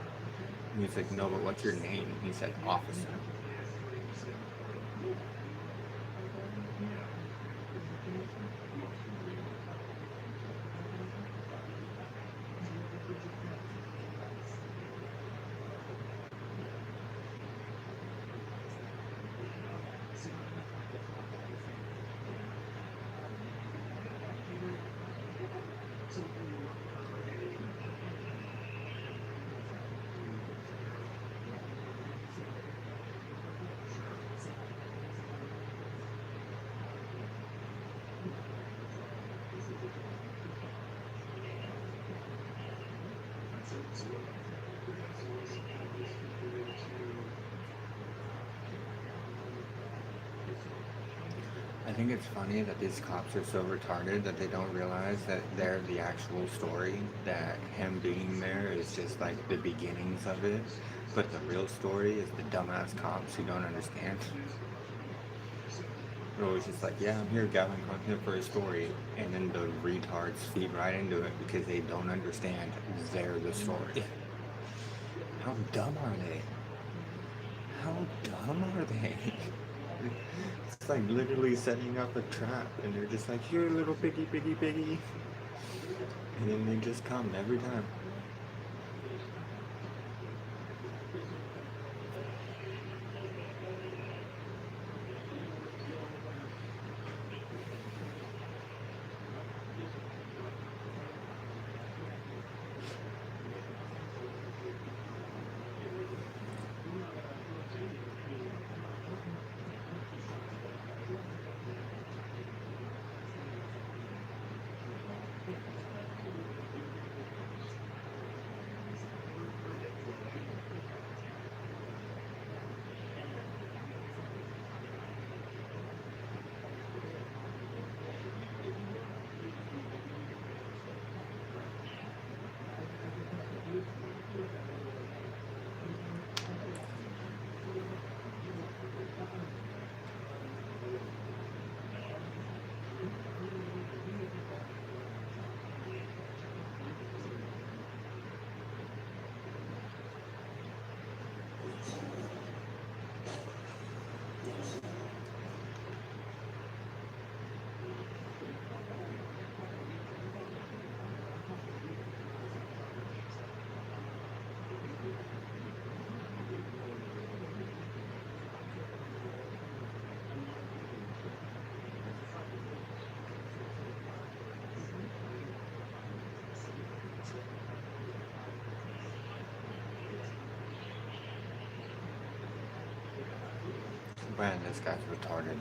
He's like, no, but what's your name? He said, officer. I think it's funny that these cops are so retarded that they don't realize that they're the actual story, that him being there is just like the beginnings of it, but the real story is the dumbass cops who don't understand. They're always just like, yeah, I'm here gathering content for a story, and then the retards feed right into it because they don't understand they're the story. How dumb are they? How dumb are they? It's like literally setting up a trap, and they're just like, here, little piggy, piggy, piggy. And then they just come every time. Man, this guy's retarded.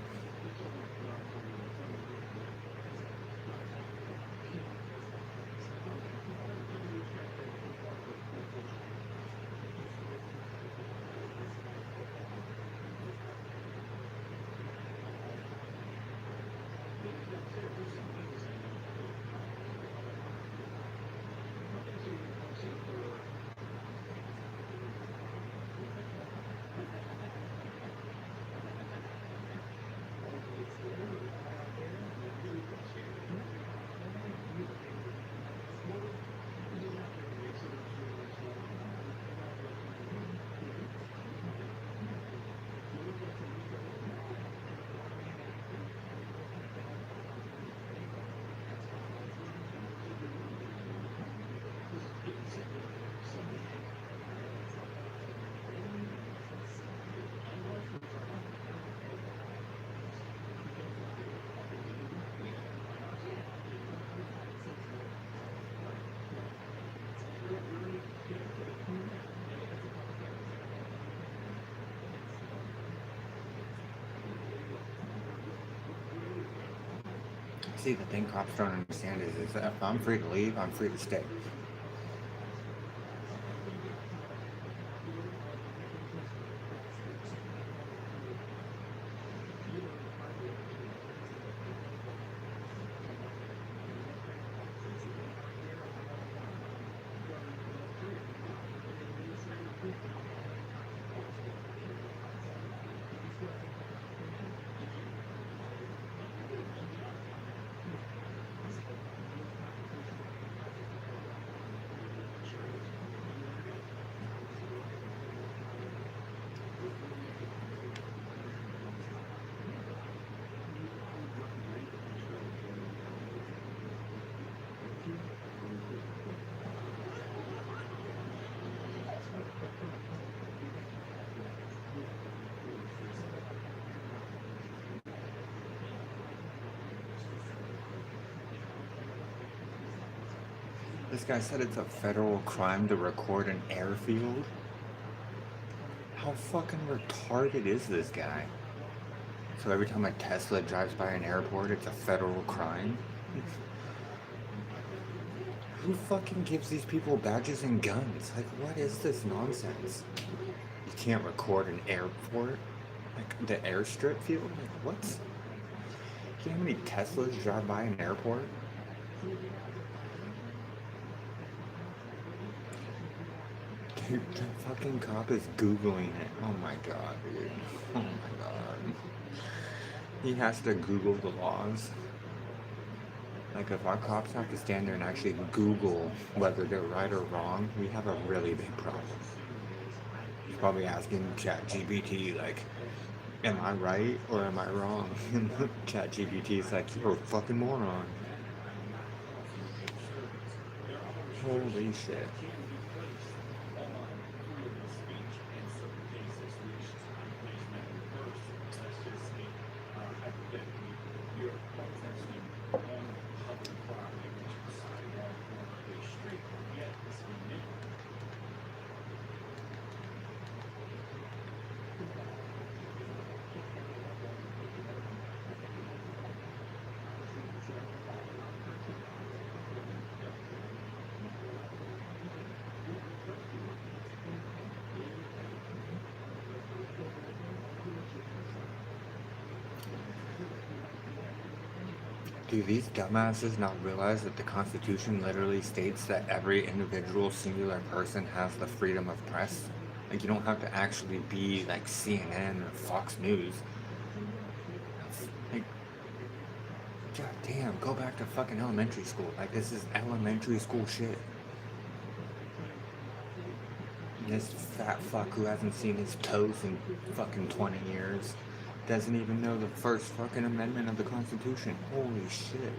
See, the thing cops don't understand is that if I'm free to leave, I'm free to stay. This guy said it's a federal crime to record an airfield. How fucking retarded is this guy? So every time a Tesla drives by an airport, it's a federal crime? Who fucking gives these people badges and guns? Like, what is this nonsense? You can't record an airport? Like, the airstrip field? Like, what? You know how many Teslas drive by an airport? Dude, the fucking cop is Googling it. Oh my god, dude. Oh my god. He has to Google the laws. Like, if our cops have to stand there and actually Google whether they're right or wrong, we have a really big problem. He's probably asking ChatGPT, like, am I right or am I wrong? And ChatGPT is like, you're a fucking moron. Holy shit. Do these dumbasses not realize that the Constitution literally states that every individual singular person has the freedom of press? Like, you don't have to actually be like CNN or Fox News. Like, god damn, go back to fucking elementary school. Like, this is elementary school shit. This fat fuck who hasn't seen his toes in fucking 20 years doesn't even know the first fucking amendment of the Constitution. Holy shit.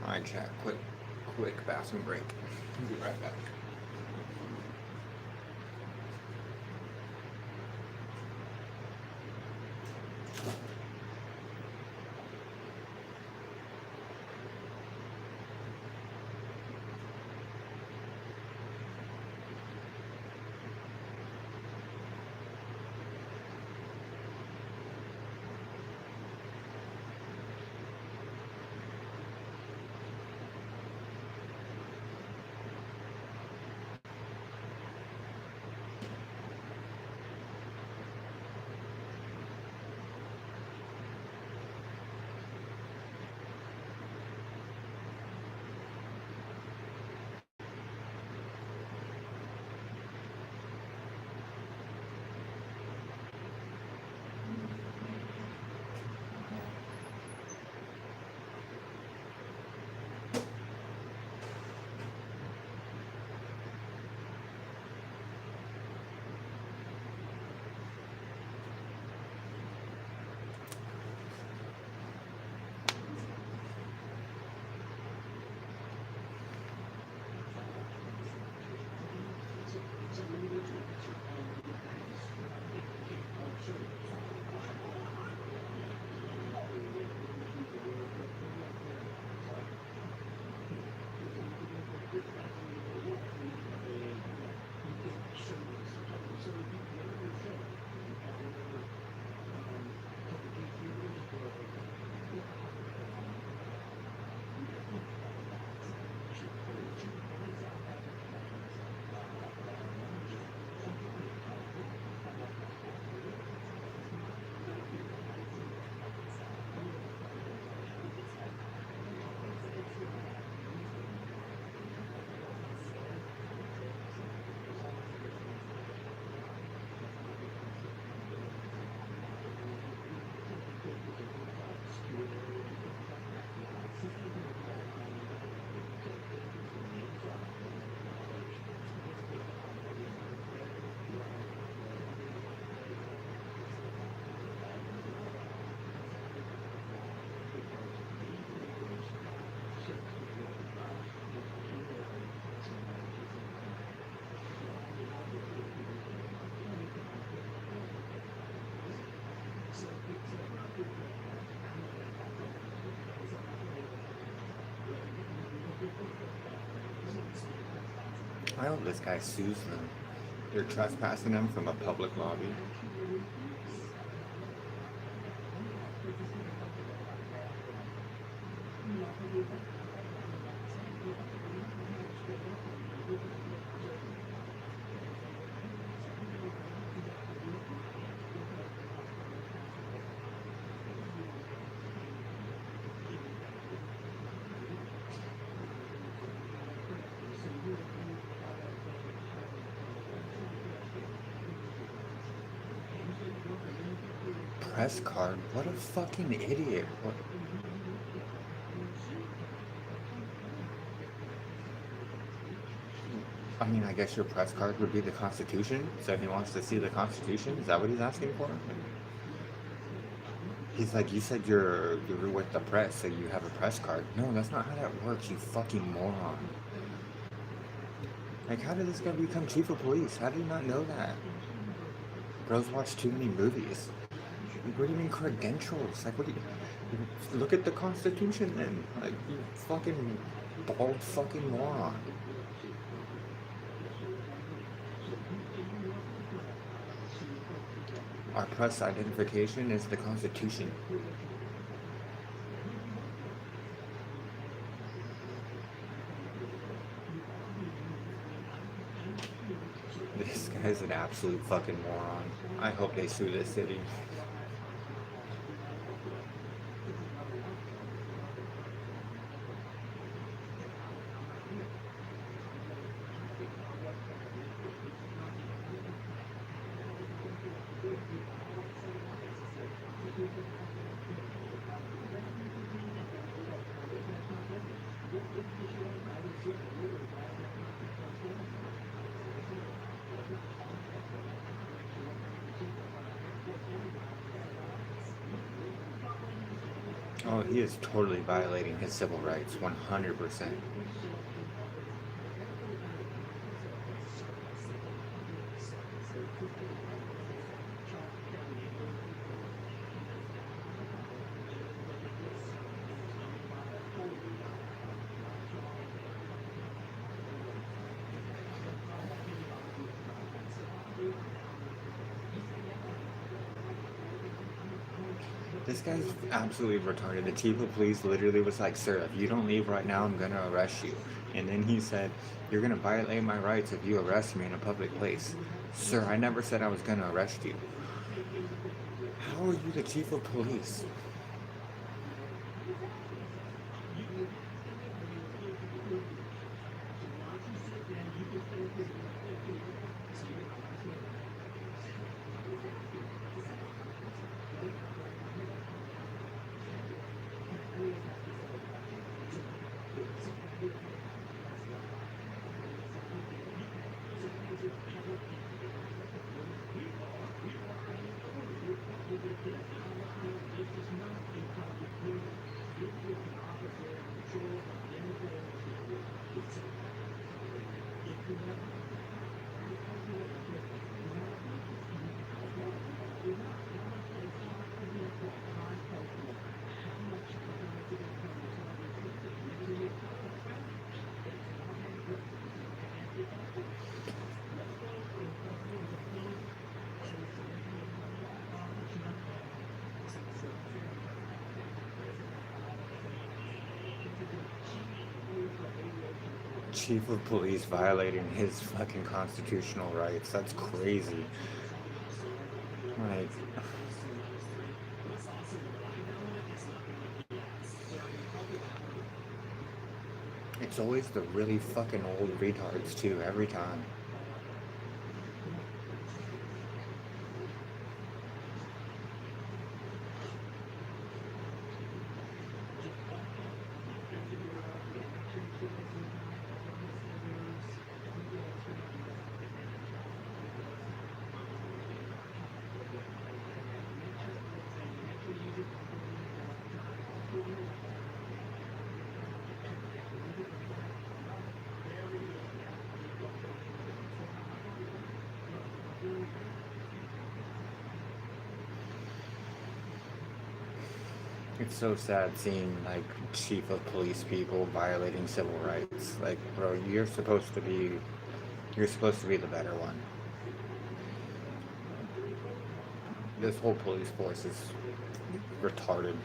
Alright, chat, quick bathroom break. I'll be right back. I hope this guy sues them. They're trespassing him from a public lobby. Press card? What a fucking idiot. What? I mean, I guess your press card would be the Constitution, so he wants to see the Constitution? Is that what he's asking for? He's like, you said you're with the press, so you have a press card. No, that's not how that works, you fucking moron. Like, how did this guy become chief of police? How did he not know that? Bro's watched too many movies. Like, what do you mean credentials? Like, what do you... Look at the Constitution then. Like, you fucking bald fucking moron. Our press identification is the Constitution. This guy's an absolute fucking moron. I hope they sue this city. Oh, he is totally violating his civil rights, 100%. This guy's absolutely retarded. The chief of police literally was like, sir, if you don't leave right now, I'm gonna arrest you. And then he said, you're gonna violate my rights if you arrest me in a public place. Sir, I never said I was gonna arrest you. How are you the chief of police? Chief of police violating his fucking constitutional rights. That's crazy. Like, it's always the really fucking old retards too, every time. It's so sad seeing like chief of police people violating civil rights. Like, bro, you're supposed to be You're supposed to be the better one. This whole police force is retarded.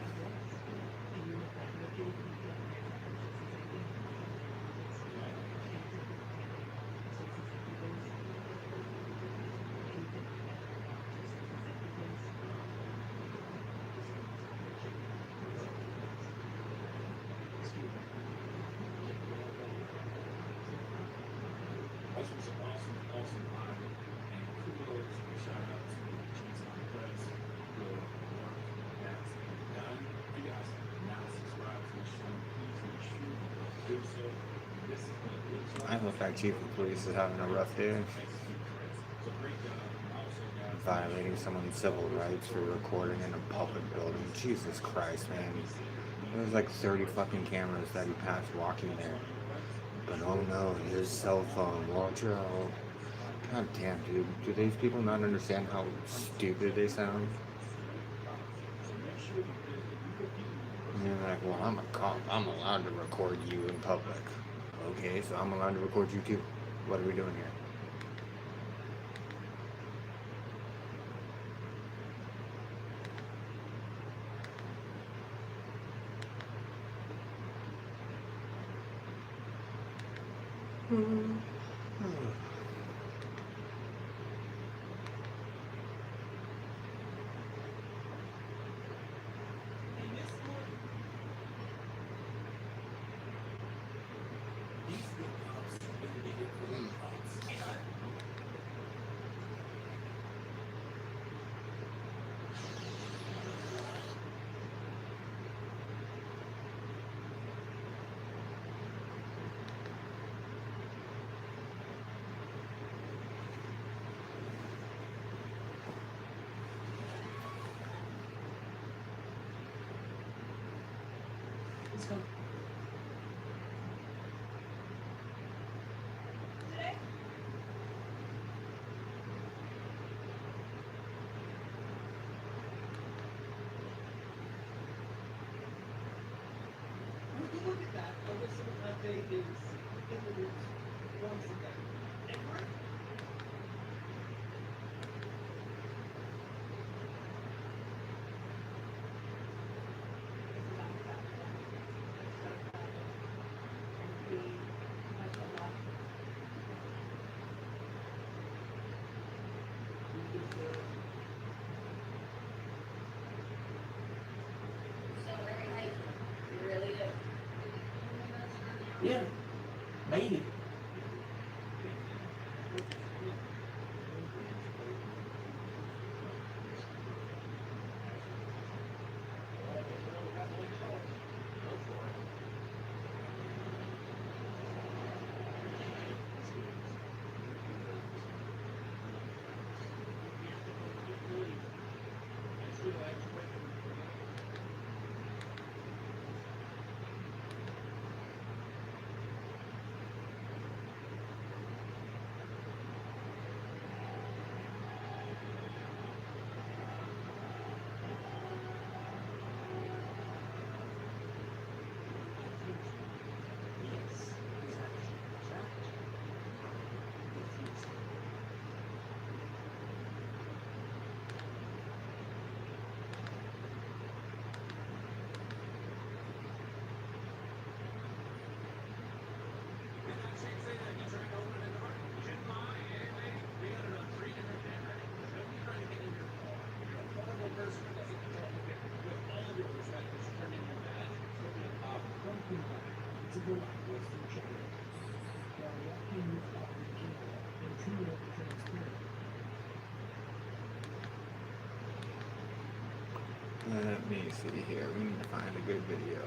This was an awesome line. And kudos and shout out to Cheese on Press for the work that's done. If you guys have not subscribed to the show, please make sure you do so. This is going to be I hope that chief of police is having a rough day. so great job. Also, guys, Violating someone's civil rights for recording in a public building. Jesus Christ, man. There was like 30 fucking cameras that he passed walking there. But oh no, his cell phone, watch out. God damn, dude. Do these people not understand how stupid they sound? And they're like, well, I'm a cop. I'm allowed to record you in public. Okay, so I'm allowed to record you too. What are we doing here? Let's go. Would you look at that? Oh, this is my day is introduced once again. Edward? Yeah. Made it. Let me see here. We need to find a good video.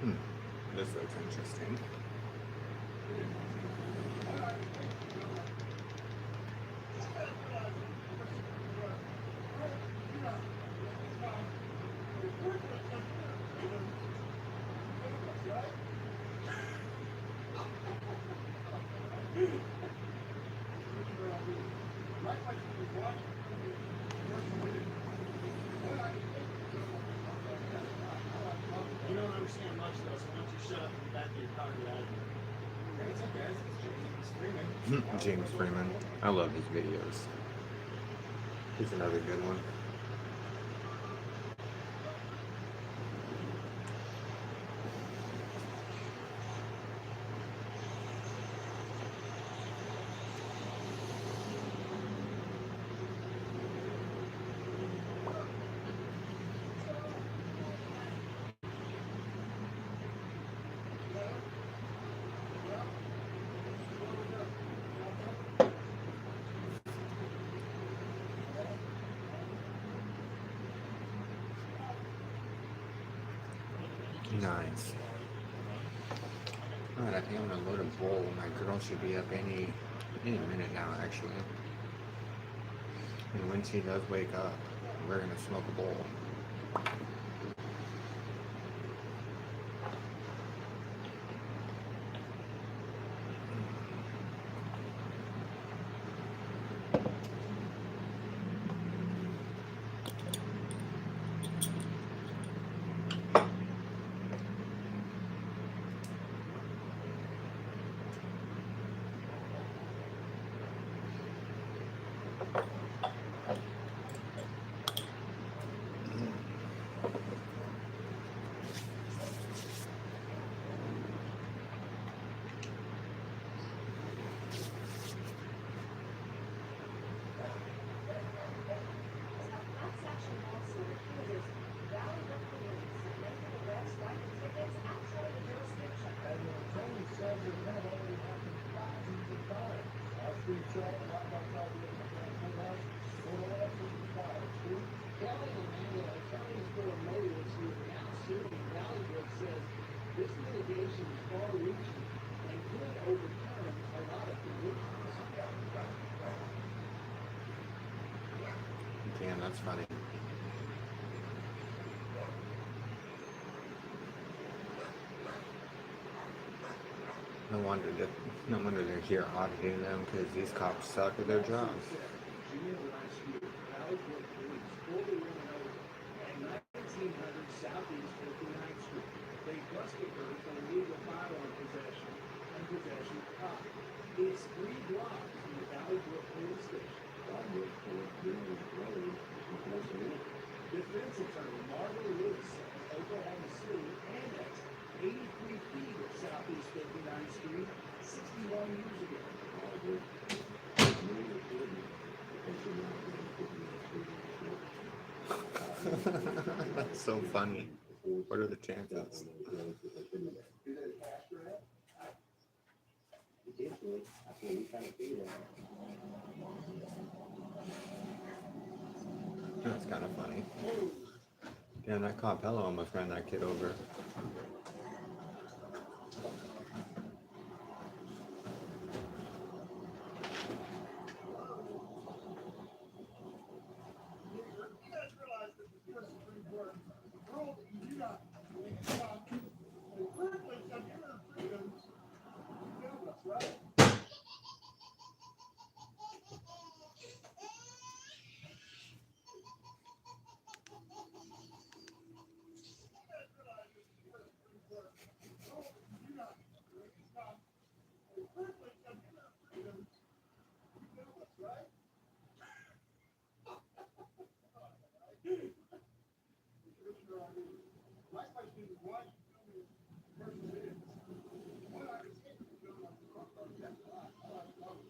Hmm. This looks interesting. You don't understand much though, so why don't you shut up and get back to your car and get out of here? It's okay, it's James Freeman. James Freeman. I love his videos. He's another good one. Nice. Alright, I think I'm gonna load a bowl. My girl should be up any minute now, actually. And when she does wake up, we're gonna smoke a bowl. Damn, that's funny. No wonder they're here auditing them, because these cops suck at their jobs. Southeast 59th Street. They busted her for illegal firearm possession and possession of pot. It's 3 blocks from the Valley Brook Police Station. Defense attorney Margaret Lewis says Oklahoma City annexed 83 feet of Southeast 59th Street 61 years ago. That's so funny. What are the chances? That's kind of funny. Damn, that Capello almost ran that kid over.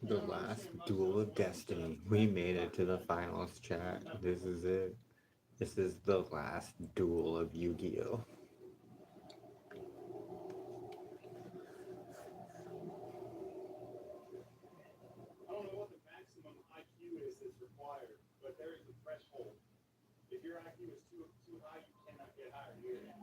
The last duel of destiny. We made it to the finals, chat. This is it. This is the last duel of Yu-Gi-Oh! I don't know what the maximum IQ is that's required, but there is a threshold. If your IQ is too high, you cannot get hired here.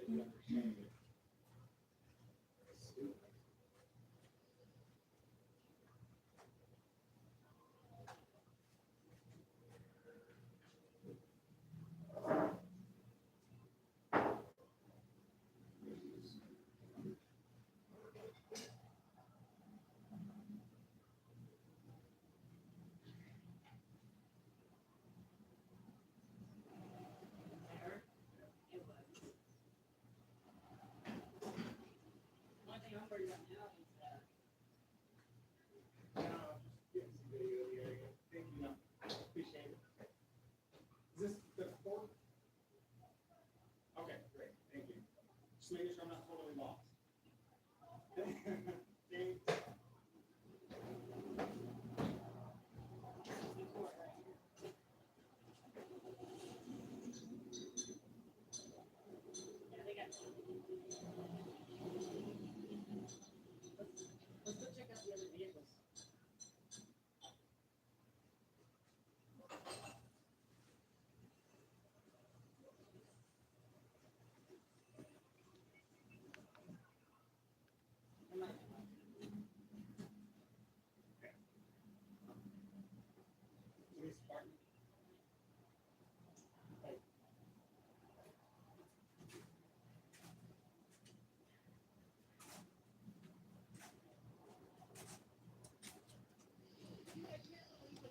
they understand it. Getting some video here. Thank you. Appreciate it. Is this the fourth? Okay, great. Thank you. Just making sure I'm not totally lost. Thanks. Let's go check out the other vehicles. Police department.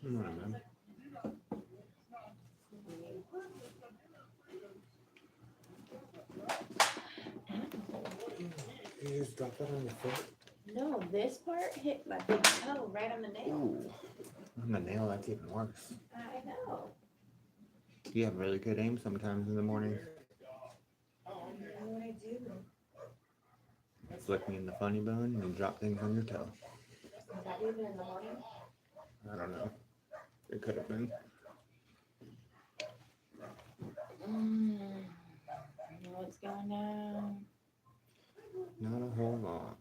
Come on, man. You just dropped that on your foot? No, this part hit my big toe right on the nail. Ooh. On the nail, that's even worse. I know. You have really good aim sometimes in the morning. What I do? Flick me in the funny bone and drop things on your toe. Is that even in the morning? I don't know. It could have been. I know what's going on. Not a whole lot.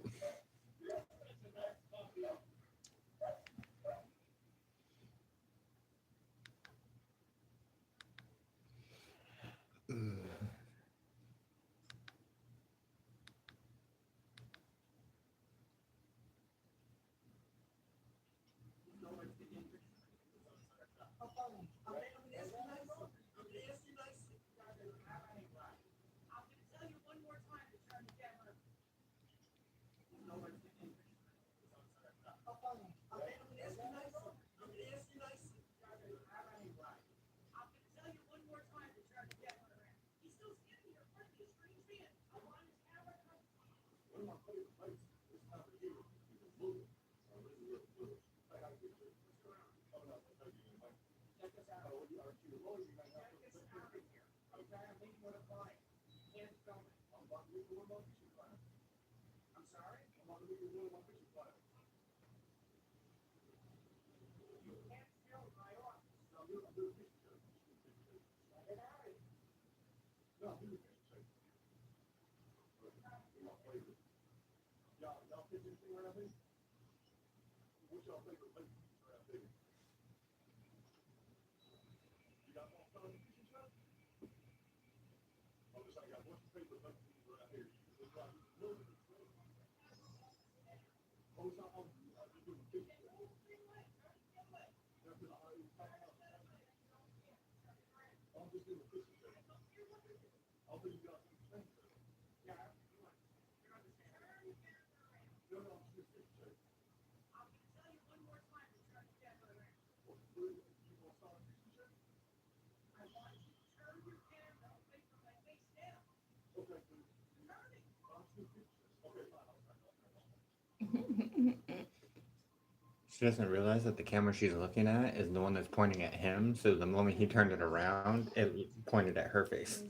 She doesn't realize that the camera she's looking at is the one that's pointing at him, so the moment he turned it around, it pointed at her face.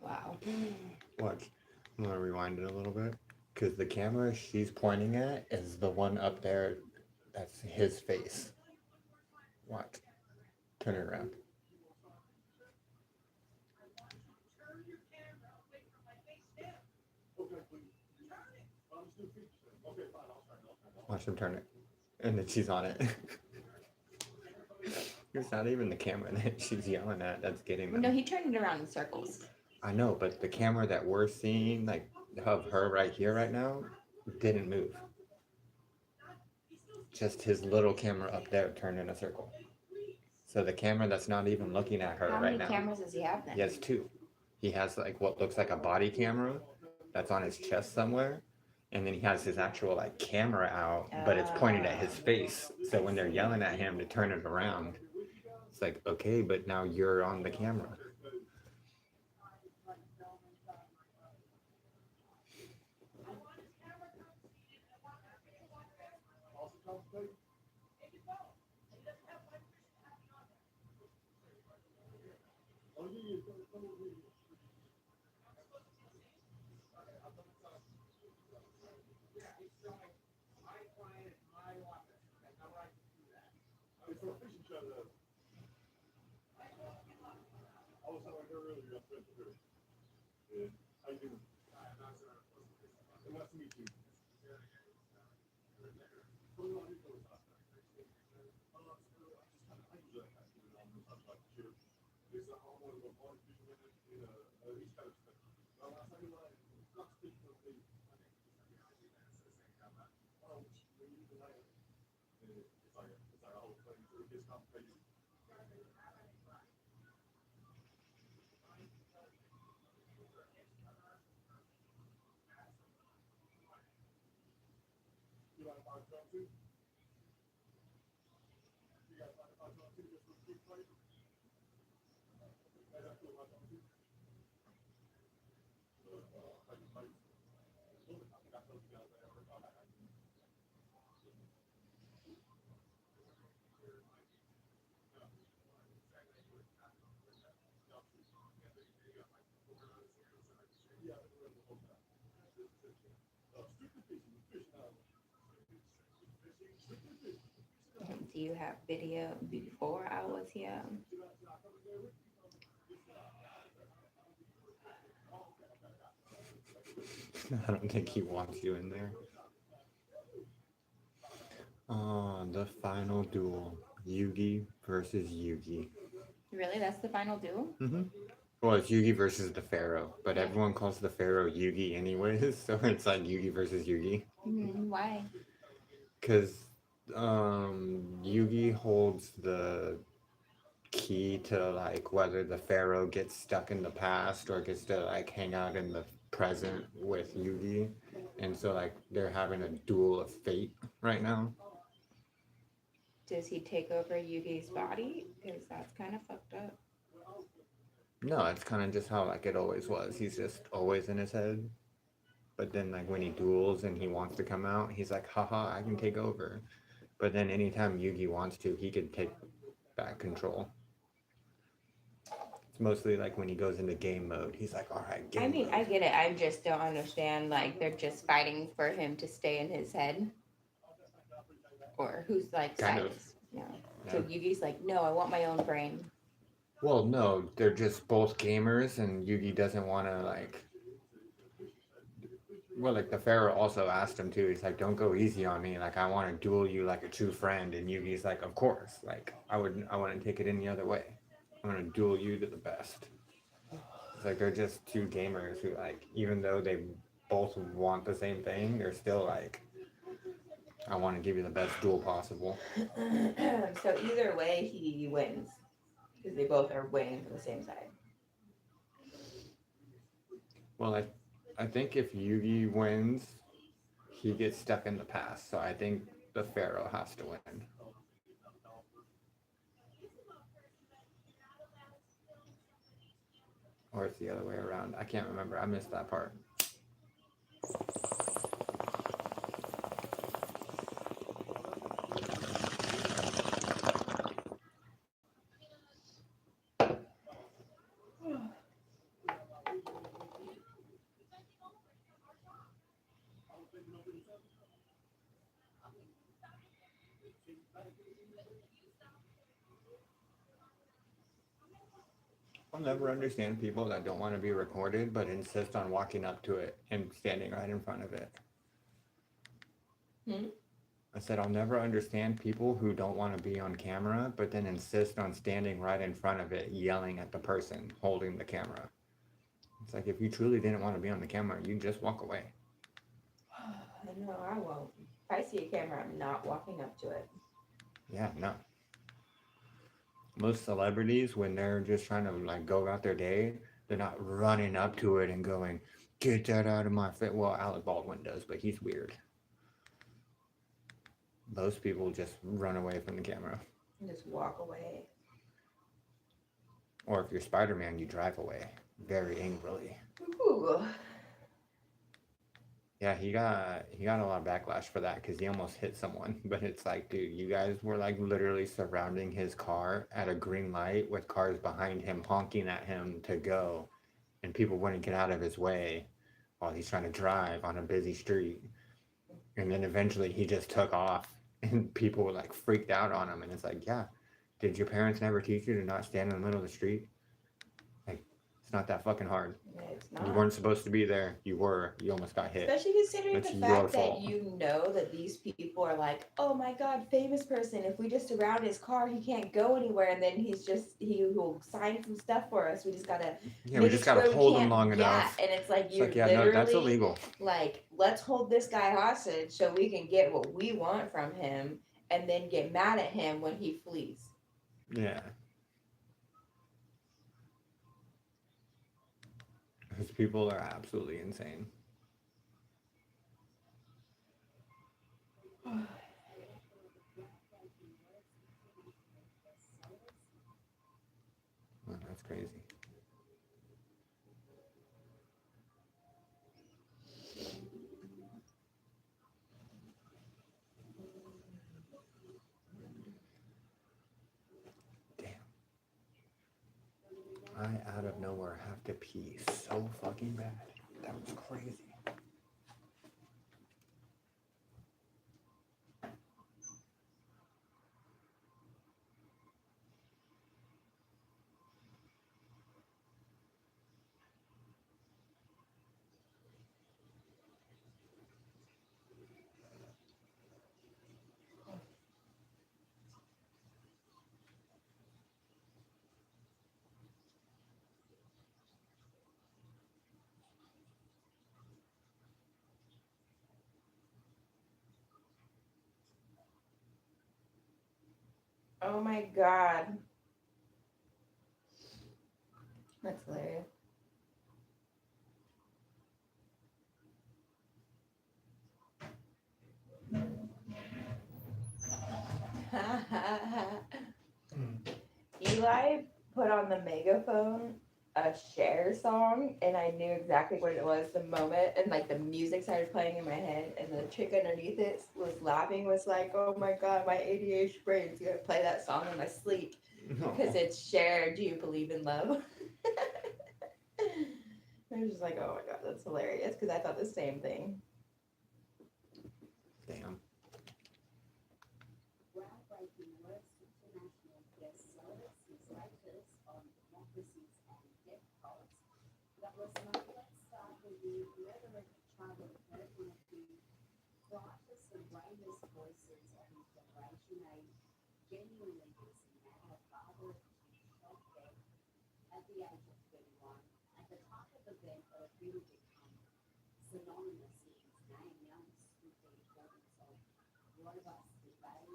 Wow. Watch. I'm gonna rewind it a little bit. Because the camera she's pointing at is the one up there that's his face. Watch. Turn it around. Watch him turn it. And then she's on it. It's not even the camera that she's yelling at that's getting them. No, he turned it around in circles. I know, but the camera that we're seeing, like of her right here, right now, didn't move. Just his little camera up there turned in a circle. So the camera that's not even looking at her How right many now. cameras does he have then? He has two. He has like what looks like a body camera that's on his chest somewhere. And then he has his actual like camera out, but it's pointed at his face. So when they're yelling at him to turn it around, it's like, okay, but now you're on the camera. Do you have video before I was here? I don't think he wants you in there. The final duel. Yugi versus Yugi. Really? That's the final duel? Mm-hmm. Well, it's Yugi versus the Pharaoh, but everyone calls the Pharaoh Yugi anyways, so it's like Yugi versus Yugi. Why? Because Yugi holds the key to like whether the Pharaoh gets stuck in the past or gets to like hang out in the present with Yugi, and so like they're having a duel of fate right now. Does he take over Yugi's body? Because that's kind of fucked up. No, it's kind of just how like it always was. He's just always in his head. But then like when he duels and he wants to come out, he's like, haha, I can take over. But then anytime Yugi wants to, he can take back control. It's mostly like when he goes into game mode, he's like, all right, game I mean, mode. I get it. I just don't understand. Like, they're just fighting for him to stay in his head. Or who's like Kind of. sides. Yeah. So Yugi's like, no, I want my own brain. Well, no, they're just both gamers, and Yugi doesn't want to like. Well, like the Pharaoh also asked him too. He's like, "Don't go easy on me. Like, I want to duel you like a true friend." And Yugi's like, "Of course. Like, I wouldn't take it any other way. I'm gonna duel you to the best." It's like they're just two gamers who like, even though they both want the same thing, they're still like, "I want to give you the best duel possible." So either way, he wins. Because they both are winning from the same side. Well, I think if Yugi wins, he gets stuck in the past. So I think the Pharaoh has to win. Or it's the other way around. I can't remember. I missed that part. I'll never understand people that don't want to be recorded but insist on walking up to it and standing right in front of it. I said, I'll never understand people who don't want to be on camera, but then insist on standing right in front of it, yelling at the person holding the camera. It's like, if you truly didn't want to be on the camera, you just walk away. No, I won't. If I see a camera, I'm not walking up to it. Yeah, no. Most celebrities, when they're just trying to like go about their day, they're not running up to it and going, "Get that out of my face." Well, Alec Baldwin does, but he's weird. Most people just run away from the camera. Just walk away. Or if you're Spider-Man, you drive away very angrily. Ooh. Yeah, he got a lot of backlash for that because he almost hit someone. But it's like, dude, you guys were like literally surrounding his car at a green light with cars behind him honking at him to go, and people wouldn't get out of his way while he's trying to drive on a busy street. And then eventually he just took off, and people were like freaked out on him. And it's like, yeah, did your parents never teach you to not stand in the middle of the street? Like, it's not that fucking hard. It's You not. weren't supposed to be there. You were. You almost got hit. Especially considering It's the your fact that fault. you know that these people are like, oh my god, famous person. If we just surround his car, he can't go anywhere. And then he will sign some stuff for us. We just gotta. Yeah, we just gotta hold him long enough. Yeah, and it's like It's you're like, yeah, literally no, that's illegal. like, let's hold this guy hostage so we can get what we want from him, and then get mad at him when he flees. Yeah. Because people are absolutely insane. Well, that's crazy. Damn. I out of nowhere have to pee so fucking bad. That was crazy. Oh my god. That's hilarious. Eli put on the megaphone a Cher song, and I knew exactly what it was the moment, and like the music started playing in my head, and the chick underneath it was laughing, was like, "Oh my god, my ADHD brain's gonna play that song in my sleep because it's Cher. Do you believe in love?" I was just like, "Oh my god, that's hilarious," because I thought the same thing. Damn. Groundbreaking works international bestsellers, his latest on democracies and death cults. Douglas Murray, let's start with the rhetoric Charlie Kirk, one of the brightest and bravest voices of his generation, a genuinely busy man, a father of two shot dead at the age of 31. At the type of event that had really become synonymous with his name, young stood the importance of robust debate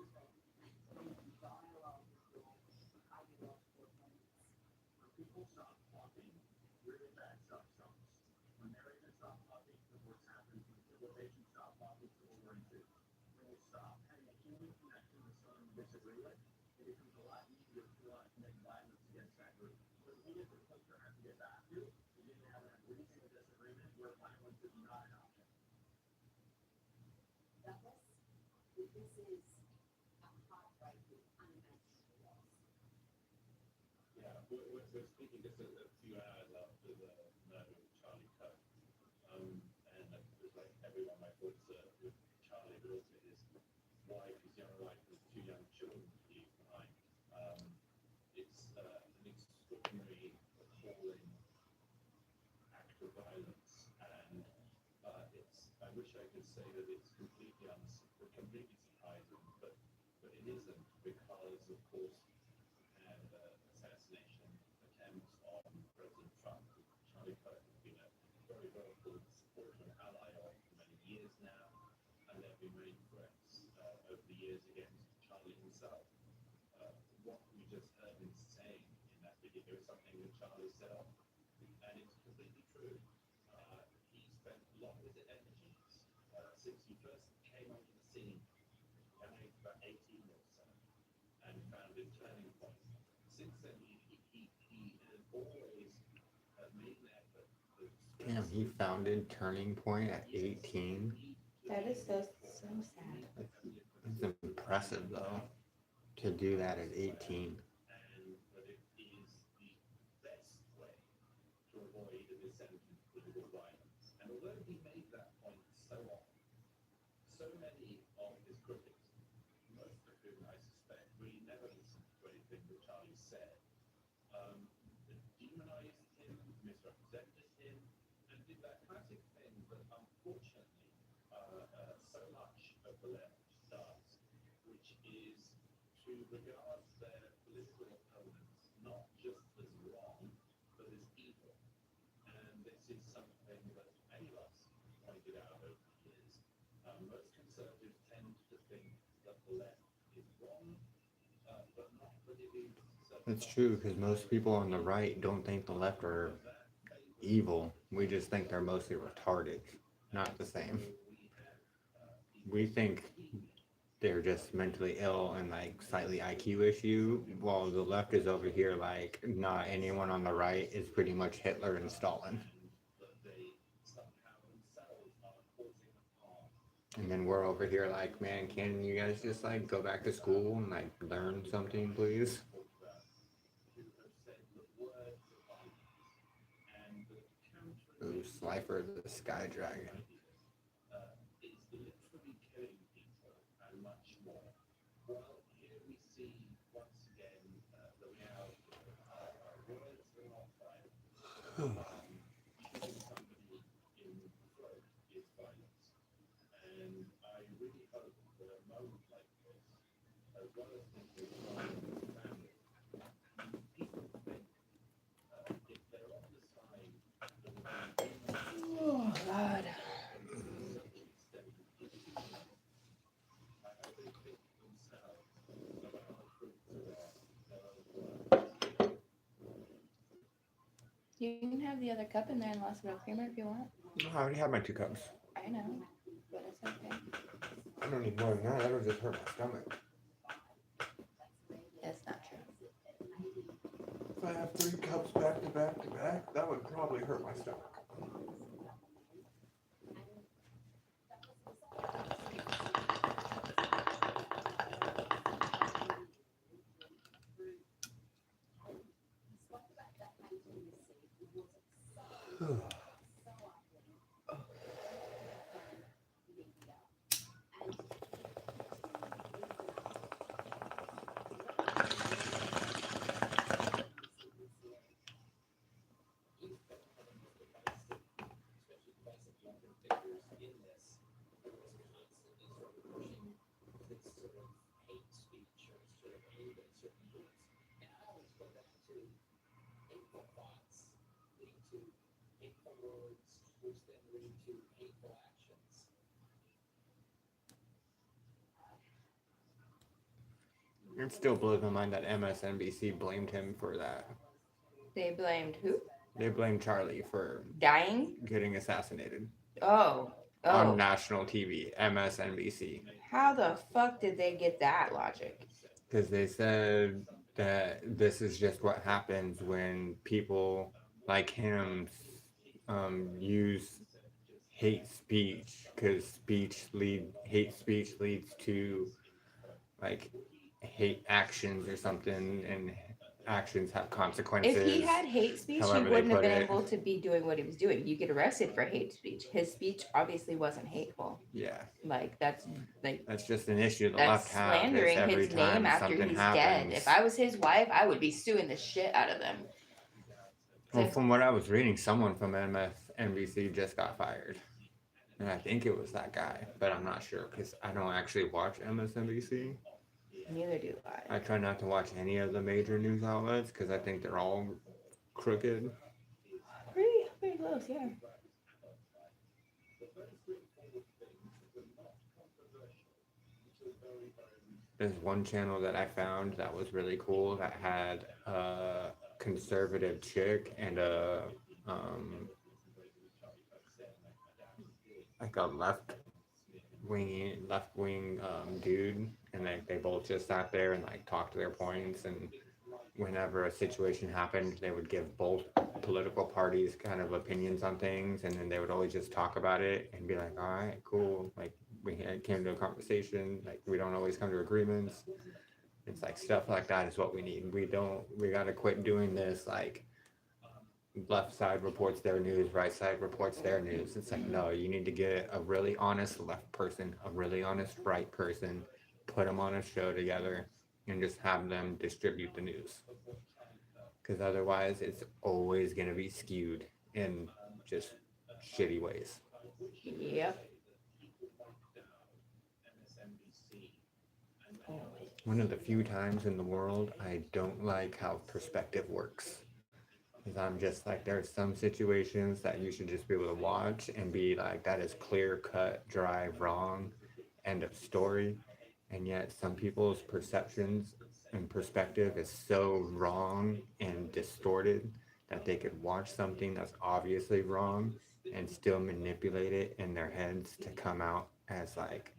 and dialogue with your ideological opponents. When people stop talking, really bad stuff stops. When narratives stop talking, the worst happens. When civilization stop talking, civil war ensues. When we stop having a human connection with someone we disagree with, it becomes a lot easier for us to make violence against that group. So we as a culture have to get back to, we need to have an reasonable disagreement where violence is not an option. Douglas, this is a heartbreaking, unimaginable loss. Yeah, we're speaking just a few hours after the murder of Charlie Kirk. And there's like everyone, my thoughts with Charlie, but also his wife, his young wife, with two young children to leave behind. It's an extraordinary, appalling act of violence, and I wish I could say that it's completely surprising horizon, but it isn't because, of course, we had assassination attempts on President Trump. Charlie Kirk has been a very vocal supporter and ally of for many years now, and there have been many threats over the years against Charlie himself. What we just heard him saying in that video is something that Charlie said off, and it's completely true. He spent a lot of his energies since he first came onto the scene, when he was about 18 or so, and founded Turning Point. Since then, he has always made an effort to Damn, he founded Turning Point at 18. That is so sad. It's impressive though to do that at 18. and that it is the best way to avoid a descent into political violence. And although he made that point so often, so many of his critics, most of whom I suspect really never listened to anything that Charlie said, demonized him, misrepresented him, and did that classic thing that unfortunately so much of the left does, which is to regard their political opponents not just as wrong, but as evil. And this is something that many of us pointed out over the years. Most conservatives tend to think that the left is wrong, but not that it is. That's true because most people on the right don't think the left are evil. We just think they're mostly retarded. Not the same. We think they're just mentally ill and like slightly IQ issue, while the left is over here like, nah, anyone on the right is pretty much Hitler and Stalin. And then we're over here like, man, can you guys just like go back to school and like learn something, please? Ooh, Slifer the Sky Dragon. It's literally killing people and much more. Well, here we see once again the reality of words are not violence. Shooting somebody in the throat is violence. And I really hope that a moment like this, as well as thinking of family, people think if they're on the side of the Oh God. You can have the other cup in there and less milk creamer if you want. I already have my 2 cups. I know, but it's okay. I don't need more than that. That'll just hurt my stomach. That's not true. If I have 3 cups back to back to back, that would probably hurt my stomach. It still blows my mind that MSNBC blamed him for that. They blamed who? They blamed Charlie for Dying? getting assassinated Oh. on national TV, MSNBC. How the fuck did they get that logic? Because they said that this is just what happens when people like him use hate speech, because hate speech leads to like hate actions or something, and actions have consequences. If he had hate speech, he however they wouldn't have put been it. able to be doing what he was doing. You get arrested for hate speech. His speech obviously wasn't hateful. Yeah, Like that's just an issue the that's left has. Is slandering every his time name after something he's happens. dead. If I was his wife, I would be suing the shit out of them. Well, from what I was reading, someone from MSNBC just got fired. And I think it was that guy, but I'm not sure because I don't actually watch MSNBC. Neither do I. I try not to watch any of the major news outlets because I think they're all crooked. Pretty close, yeah. There's one channel that I found that was really cool that had a conservative chick and a like a left wing dude, and they both just sat there and like talked their points, and whenever a situation happened, they would give both political parties kind of opinions on things, and then they would always just talk about it and be like, all right, cool, like came to a conversation, like we don't always come to agreements. It's like stuff like that is what we need. We gotta quit doing this like left side reports their news, right side reports their news. It's like, no, you need to get a really honest left person, a really honest right person, put them on a show together, and just have them distribute the news. Because otherwise, it's always going to be skewed in just shitty ways. Yep. One of the few times in the world I don't like how perspective works. Because I'm just like, there's some situations that you should just be able to watch and be like, that is clear cut, dry, wrong, end of story. And yet some people's perceptions and perspective is so wrong and distorted that they could watch something that's obviously wrong and still manipulate it in their heads to come out as like,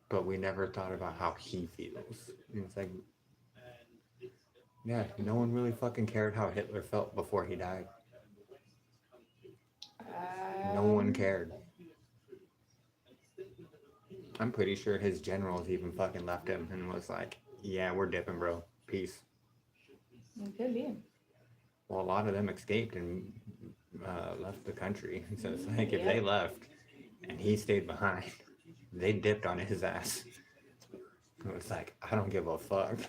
but we never thought about how he feels. And it's like, yeah, no one really fucking cared how Hitler felt before he died. No one cared. I'm pretty sure his generals even fucking left him and was like, yeah, we're dipping, bro. Peace. It could be. Well, a lot of them escaped and left the country. So it's like if they left and he stayed behind, they dipped on his ass. It was like, I don't give a fuck.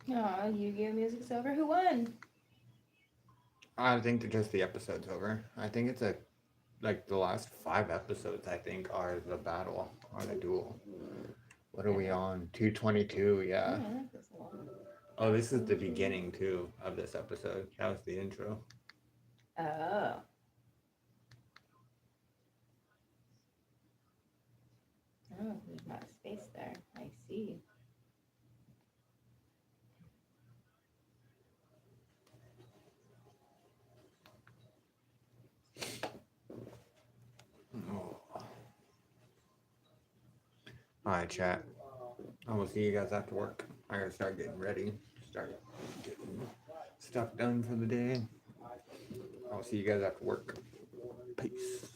Oh, Yu-Gi-Oh! Music's over. Who won? I think that just the episode's over. I think it's like the last 5 episodes, I think, are the battle, are the duel. What are we on? 222, yeah. Oh, this is the beginning, too, of this episode. That was the intro. Oh. Oh, there's not space there. I see. Oh. Alright, chat. I will see you guys after work. I gotta start getting ready. Start getting stuff done for the day. I'll see you guys after work. Peace.